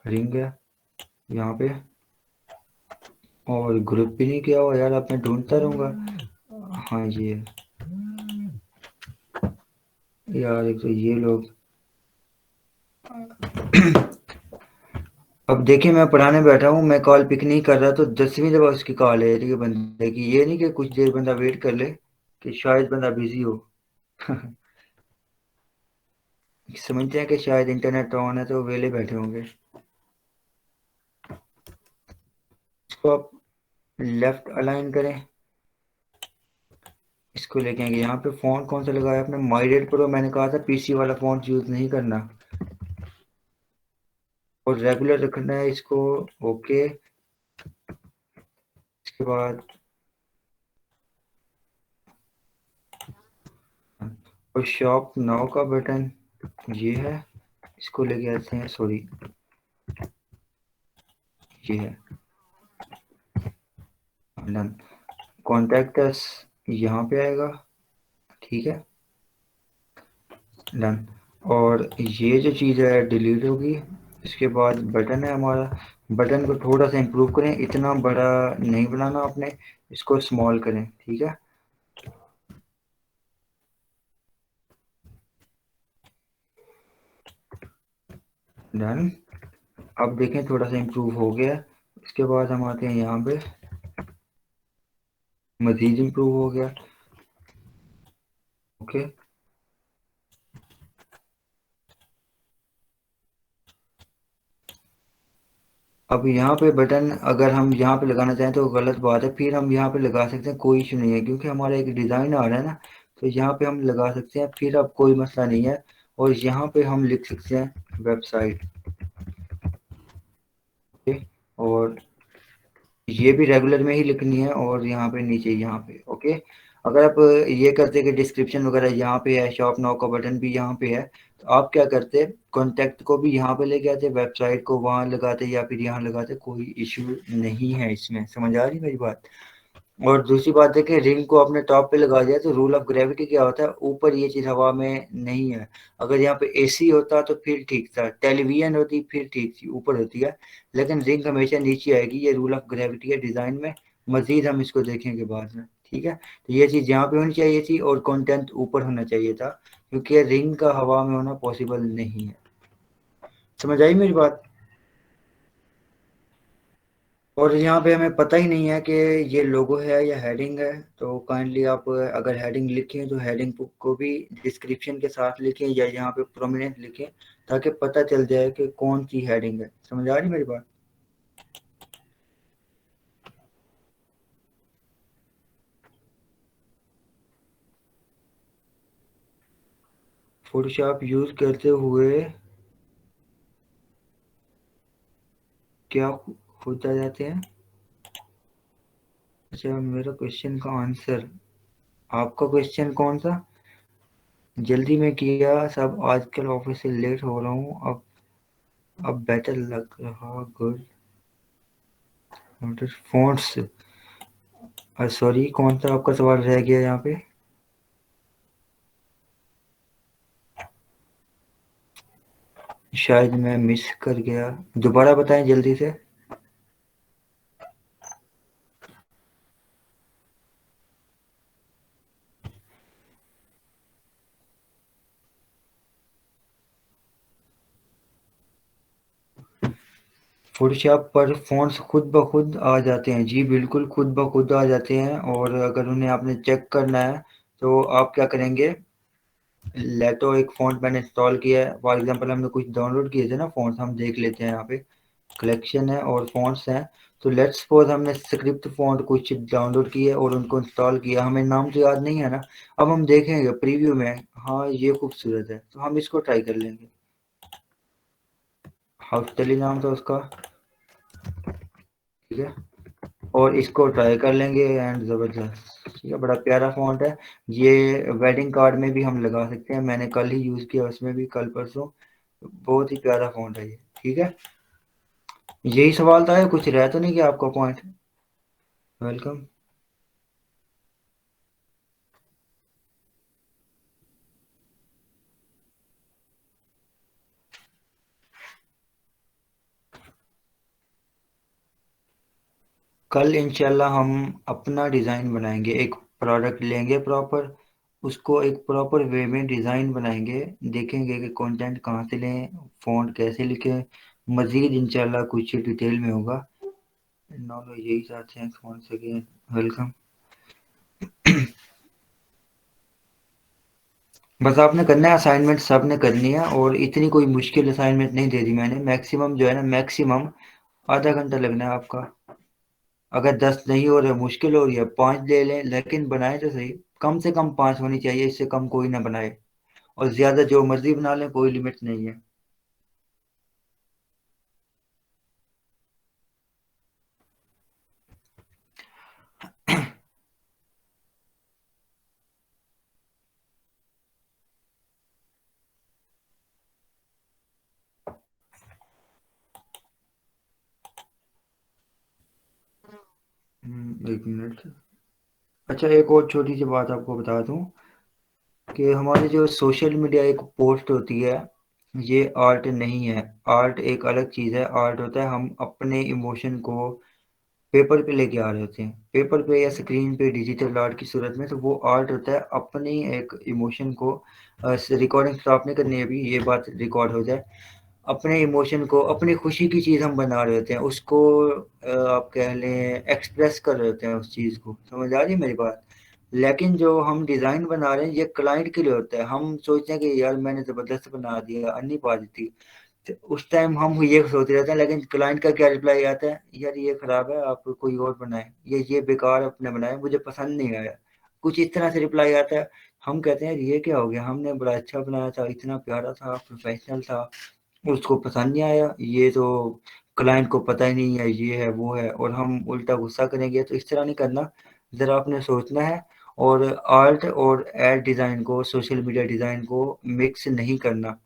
रिंग है यहाँ पे, और ग्रुप भी नहीं किया हुआ यार, अब मैं ढूंढता रहूँगा। हाँ ये यार, एक तो ये लोग अब देखिए, मैं पढ़ाने बैठा हूँ, मैं कॉल पिक नहीं कर रहा तो 10वीं दफा उसकी कॉल है रही है बंदे की। ये नहीं कि कुछ देर बंदा वेट कर ले कि शायद बंदा बिजी हो। समझते हैं कि शायद इंटरनेट ऑन है तो वेले बैठे होंगे। इसको आप लेफ्ट अलाइन करें, इसको लेके आएंगे। यहाँ पे फ़ॉन्ट कौन सा लगाया आपने, माइरेड प्रो, मैंने कहा था पीसी वाला फ़ॉन्ट यूज़ नहीं करना, और रेगुलर रखना है इसको। ओके, इसके बाद और शॉप नाउ का बटन ये है, इसको लेके आते हैं, सॉरी ये है डन। कॉन्टैक्ट अस यहाँ पे आएगा, ठीक है, डन। और ये जो चीज़ है डिलीट होगी। इसके बाद बटन है हमारा, बटन को थोड़ा सा इम्प्रूव करें, इतना बड़ा नहीं बनाना आपने, इसको स्मॉल करें, ठीक है, डन। अब देखें थोड़ा सा इम्प्रूव हो गया। इसके बाद हम आते हैं यहाँ पे, मज़ीद इम्प्रूव हो गया, ओके। अब यहाँ पे बटन अगर हम यहाँ पे लगाना चाहें तो गलत बात है, फिर हम यहाँ पे लगा सकते हैं, कोई इशू नहीं है, क्योंकि हमारा एक डिज़ाइन आ रहा है ना, तो यहाँ पे हम लगा सकते हैं, फिर अब कोई मसला नहीं है। और यहाँ पे हम लिख सकते हैं वेबसाइट, ओके, और ये भी रेगुलर में ही लिखनी है, और यहाँ पे नीचे यहाँ पे, ओके। अगर आप ये करते कि डिस्क्रिप्शन वगैरह यहाँ पे है, शॉप नाउ का बटन भी यहाँ पे है, तो आप क्या करते, कॉन्टैक्ट को भी यहाँ पे लेके आते, वेबसाइट को वहाँ लगाते, या फिर यहाँ लगाते, कोई इशू नहीं है इसमें। समझ आ रही मेरी बात। और दूसरी बात है कि रिंग को आपने टॉप पे लगा दिया तो रूल ऑफ ग्रेविटी क्या होता है, ऊपर ये चीज़ हवा में नहीं है। अगर यहाँ पे एसी होता तो फिर ठीक था, टेलीविजन होती फिर ठीक थी, ऊपर होती है, लेकिन रिंग हमेशा नीचे आएगी। ये रूल ऑफ ग्रेविटी है डिज़ाइन में, मजीद हम इसको देखेंगे बाद में, ठीक है। तो ये चीज़ यहाँ पे होनी चाहिए थी, और कंटेंट ऊपर होना चाहिए था, क्योंकि रिंग का हवा में होना पॉसिबल नहीं है। समझ आई मेरी बात। और यहाँ पे हमें पता ही नहीं है कि ये लोगो है या हेडिंग है, तो काइंडली आप अगर हेडिंग लिखें तो हेडिंग को भी डिस्क्रिप्शन के साथ लिखें, या यहाँ पे प्रोमिनेंट लिखें, ताकि पता चल जाए कि कौन सी हेडिंग है। समझ आ रही मेरी बात। फोटोशॉप यूज़ करते हुए क्या होता जाते हैं। अच्छा, मेरा क्वेश्चन का आंसर, आपका क्वेश्चन कौन सा, जल्दी में किया सब, आजकल ऑफिस से लेट हो रहा हूँ, अब बेटर लग रहा, गुड फोन्ट्स। सॉरी, कौन सा आपका सवाल रह गया यहाँ पे। शायद मैं मिस कर गया, दोबारा बताएं जल्दी से। फोटोशॉप पर फ़ॉन्ट्स खुद ब खुद आ जाते हैं, जी बिल्कुल खुद ब खुद आ जाते हैं। और अगर उन्हें आपने चेक करना है तो आप क्या करेंगे, लेटो एक फ़ॉन्ट मैंने इंस्टॉल किया है। फॉर एग्जांपल हमने कुछ डाउनलोड किए थे ना फ़ॉन्ट्स, हम देख लेते हैं यहाँ पे कलेक्शन है और फ़ॉन्ट्स हैं। तो लेट्स सपोज हमने स्क्रिप्ट फ़ॉन्ट कुछ डाउनलोड किए और उनको इंस्टॉल किया, हमें नाम तो याद नहीं है ना। अब हम देखेंगे प्रीव्यू में, हाँ ये खूबसूरत है, तो हम इसको ट्राई कर लेंगे। हाउस टेली नाम था उसका, ठीक है। और इसको ट्राई कर लेंगे एंड ज़बरदस्त, ठीक है, बड़ा प्यारा फ़ॉन्ट है। ये वेडिंग कार्ड में भी हम लगा सकते हैं, मैंने कल ही यूज़ किया उसमें भी, कल परसों। बहुत ही प्यारा फ़ॉन्ट है ये, ठीक है। यही सवाल था, कुछ रह तो नहीं गया आपका पॉइंट? वेलकम। कल इंशाल्लाह हम अपना डिज़ाइन बनाएंगे, एक प्रोडक्ट लेंगे प्रॉपर, उसको एक प्रॉपर वे में डिज़ाइन बनाएंगे, देखेंगे कि कंटेंट कहाँ से लें, फ़ॉन्ट कैसे लिखें, मज़ीद इंशाल्लाह कुछ डिटेल में होगा। नो यही चाहते हैं, वंस अगेन वेलकम। बस आपने करना है, असाइनमेंट सब ने करनी है, और इतनी कोई मुश्किल असाइनमेंट नहीं दे दी मैंने। मैक्सिमम जो है ना, मैक्सिमम आधा घंटा लगना है आपका। अगर 10 नहीं हो रहे, मुश्किल हो रही है, 5 ले लें, लेकिन बनाए तो सही। कम से कम 5 होनी चाहिए, इससे कम कोई ना बनाए। और ज़्यादा जो मर्जी बना लें, कोई लिमिट नहीं है। एक मिनट। अच्छा, एक और छोटी सी बात आपको बता दूं कि हमारी जो सोशल मीडिया एक पोस्ट होती है, ये आर्ट नहीं है। आर्ट एक अलग चीज़ है। आर्ट होता है हम अपने इमोशन को पेपर पे लेके आ रहे होते हैं, पेपर पे या स्क्रीन पे डिजिटल आर्ट की सूरत में, तो वो आर्ट होता है अपनी एक इमोशन को, रिकॉर्डिंग स्टॉप नहीं करनी है अभी, ये बात रिकॉर्ड हो जाए। अपने इमोशन को, अपनी खुशी की चीज़ हम बना रहे होते हैं उसको, आप कह लें एक्सप्रेस कर रहे होते हैं उस चीज़ को, समझ आ रही है मेरी बात? लेकिन जो हम डिज़ाइन बना रहे हैं, ये क्लाइंट के लिए होता है। हम सोचते हैं कि यार मैंने ज़बरदस्त बना दिया, अन्नी पा दी थी, तो उस टाइम हम ये सोच रहे थे, लेकिन क्लाइंट का क्या रिप्लाई आता है, यार ये खराब है, आप कोई और बनाएं, ये बेकार आपने बनाया, मुझे पसंद नहीं आया। कुछ इस तरह से रिप्लाई आता है। हम कहते हैं ये क्या हो गया, हमने बड़ा अच्छा बनाया था, इतना प्यारा था, प्रोफेशनल था, उसको पसंद नहीं आया, ये तो क्लाइंट को पता ही नहीं है, ये है वो है, और हम उल्टा गुस्सा करेंगे। तो इस तरह नहीं करना, ज़रा आपने सोचना है। और आर्ट और एड डिज़ाइन को, सोशल मीडिया डिज़ाइन को मिक्स नहीं करना।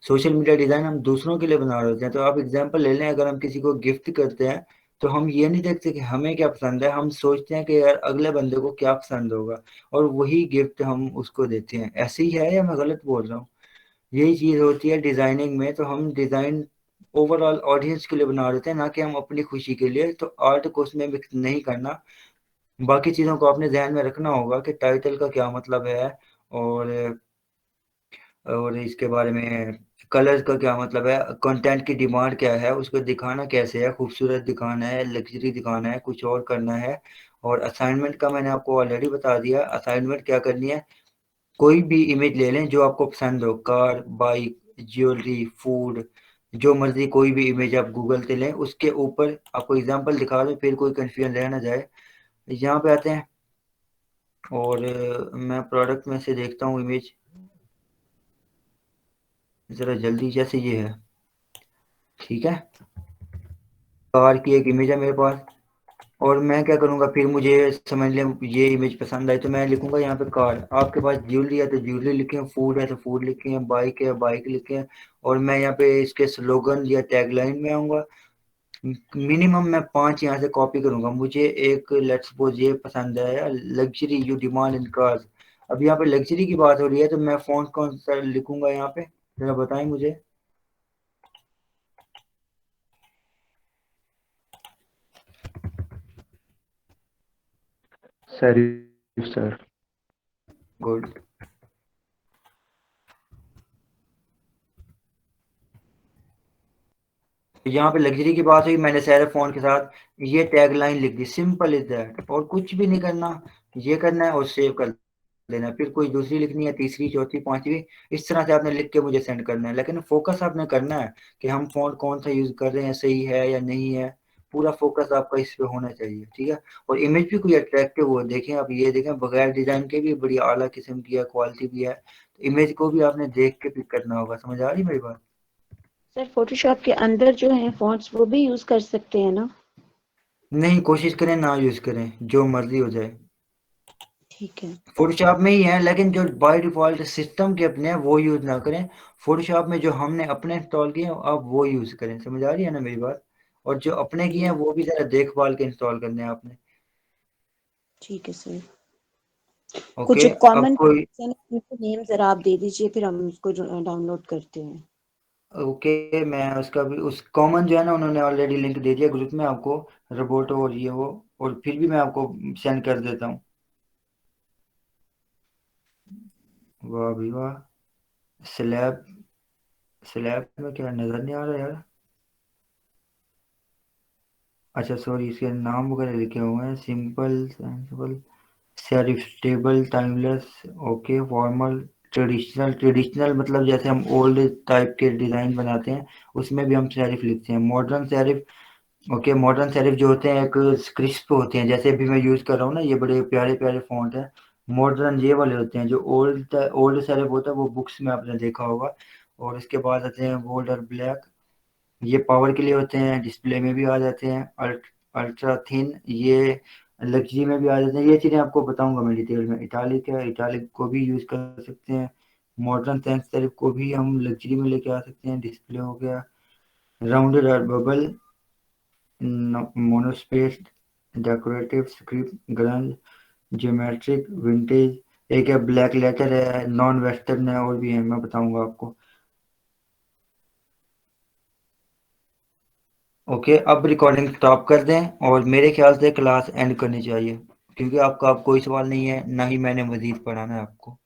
सोशल मीडिया डिज़ाइन हम दूसरों के लिए बना रहे होते हैं। तो आप एग्जांपल ले लें, अगर हम किसी को गिफ्ट करते हैं, तो हम ये नहीं देखते कि हमें क्या पसंद है, हम सोचते हैं कि यार अगले बंदे को क्या पसंद होगा, और वही गिफ्ट हम उसको देते हैं। ऐसे ही है या मैं गलत बोल रहा हूँ? यही चीज़ होती है डिज़ाइनिंग में। तो हम डिज़ाइन ओवरऑल ऑडियंस के लिए बना रहे हैं, ना कि हम अपनी खुशी के लिए। तो आर्ट को उसमें मिक्स नहीं करना। बाकी चीज़ों को आपने ध्यान में रखना होगा कि टाइटल का क्या मतलब है, और इसके बारे में कलर का क्या मतलब है, कंटेंट की डिमांड क्या है, उसको दिखाना कैसे है, खूबसूरत दिखाना है, लग्जरी दिखाना है, कुछ और करना है। और असाइनमेंट का मैंने आपको ऑलरेडी बता दिया। असाइनमेंट क्या करनी है, कोई भी इमेज ले लें जो आपको पसंद हो, कार, बाइक, ज्वेलरी, फूड, जो मर्जी कोई भी इमेज आप गूगल से लें, उसके ऊपर आपको एग्जांपल दिखा दें, फिर कोई कंफ्यूजन रह ना जाए। यहाँ पे आते हैं, और मैं प्रोडक्ट में से देखता हूँ इमेज, ज़रा जल्दी, जैसे ये है, ठीक है। कार की एक इमेज है मेरे पास, और मैं क्या करूँगा, फिर मुझे समझ लें ये इमेज पसंद आई, तो मैं लिखूंगा यहाँ पे कार। आपके पास ज्वेलरी है तो ज्वेलरी लिखें, फूड है तो फूड लिखें, बाइक है बाइक लिखें। और मैं यहाँ पे इसके स्लोगन या टैगलाइन में आऊँगा। मिनिमम मैं 5 यहाँ से कॉपी करूँगा। मुझे एक लेट्स सपोज ये पसंद है, luxury you demand in cars. अब यहाँ पे लग्जरी की बात हो रही है, तो मैं फ़ॉन्ट कौन सा लिखूंगा यहाँ पे, ज़रा बताएं मुझे। Sir, sir, good. यहाँ पे लग्जरी की बात हुई, मैंने सैर फोन के साथ ये टैग लाइन लिख दी, सिंपल इज दैट, और कुछ भी नहीं करना। ये करना है और सेव कर देना, फिर कोई दूसरी लिखनी है, तीसरी, चौथी, पांचवी, इस तरह से आपने लिख के मुझे सेंड करना है। लेकिन फोकस आपने करना है कि हम फ़ॉन्ट कौन सा यूज़ कर रहे हैं, सही है या नहीं है, पूरा फोकस आपका इस पे होना चाहिए, ठीक है। और इमेज भी कोई अट्रैक्टिव हो, देखें आप, ये देखें बगैर डिज़ाइन के भी बड़ी आला किस्म की है, क्वालिटी भी है, तो इमेज को भी आपने देख के पिक करना होगा। समझ आ रही मेरी बात? सर फोटोशॉप के अंदर जो है फॉन्ट्स वो भी यूज कर सकते हैं ना? नहीं, कोशिश करें ना यूज़ करें, जो मर्जी हो जाए। ठीक है। फोटोशॉप में ही है, लेकिन जो बाय डिफॉल्ट सिस्टम के अपने हैं वो यूज़ ना करें। फोटोशॉप में जो हमने अपने इंस्टॉल किए हैं आप वो यूज़ करें। समझ आ रही है ना मेरी बात? और जो अपने किए हैं जी वो भी ज़रा देखभाल के इंस्टॉल करने हैं आपने। ठीक है सर। कुछ ओके, जो अब कॉमन कोई, उनके नेम जरा आप दे दीजिए, फिर हम उसको डाउनलोड करते हैं। ओके, मैं उसका भी, उस कॉमन जो है ना, उन्होंने ऑलरेडी लिंक दे दिया ग्रुप में आपको, रोबोटो और ये वो, और फिर भी मैं आपको सेंड कर देता हूँ। वाह भी वाह। स्लैब, स्लैब में क्या नज़र नहीं आ रहा यार। अच्छा सॉरी, इसके नाम वगैरह लिखे हुए हैं, simple, sensible, serif, stable, timeless, okay, formal, traditional. Traditional मतलब जैसे हम ओल्ड टाइप के डिज़ाइन बनाते हैं उसमें भी हम सेरिफ लिखते हैं। Modern serif, okay, modern serif जो होते हैं एक क्रिस्प होते हैं, जैसे अभी मैं यूज़ कर रहा हूँ ना, ये बड़े प्यारे प्यारे फॉन्ट हैं। मॉडर्न ये वाले होते हैं, जो ओल्ड ओल्ड सेरिफ होता है वो बुक्स में आपने देखा होगा। और इसके बाद आते हैं बोल्ड और ब्लैक, ये पावर के लिए होते हैं, डिस्प्ले में भी आ जाते हैं। अल्ट्रा थिन, ये लग्जरी में भी आ जाते हैं। ये चीज़ें आपको बताऊंगा मैं डिटेल में। इटालिक है, इटालिक को भी यूज़ कर सकते हैं। मॉडर्न सेंस सेरिफ को भी हम लग्जरी में लेके आ सकते हैं। डिस्प्ले हो गया, राउंडेड और बबल, मोनोस्पेस, डेकोरेटिव, स्क्रिप्ट, ग्रंज, ज्योमेट्रिक, विंटेज, एक है ब्लैक लेटर है, नॉन वेस्टर्न है, और भी है, मैं बताऊंगा आपको। ओके, अब रिकॉर्डिंग स्टॉप कर दें और मेरे ख्याल से क्लास एंड करनी चाहिए, क्योंकि आपका अब कोई सवाल नहीं है, ना ही मैंने मजीद पढ़ाना है आपको।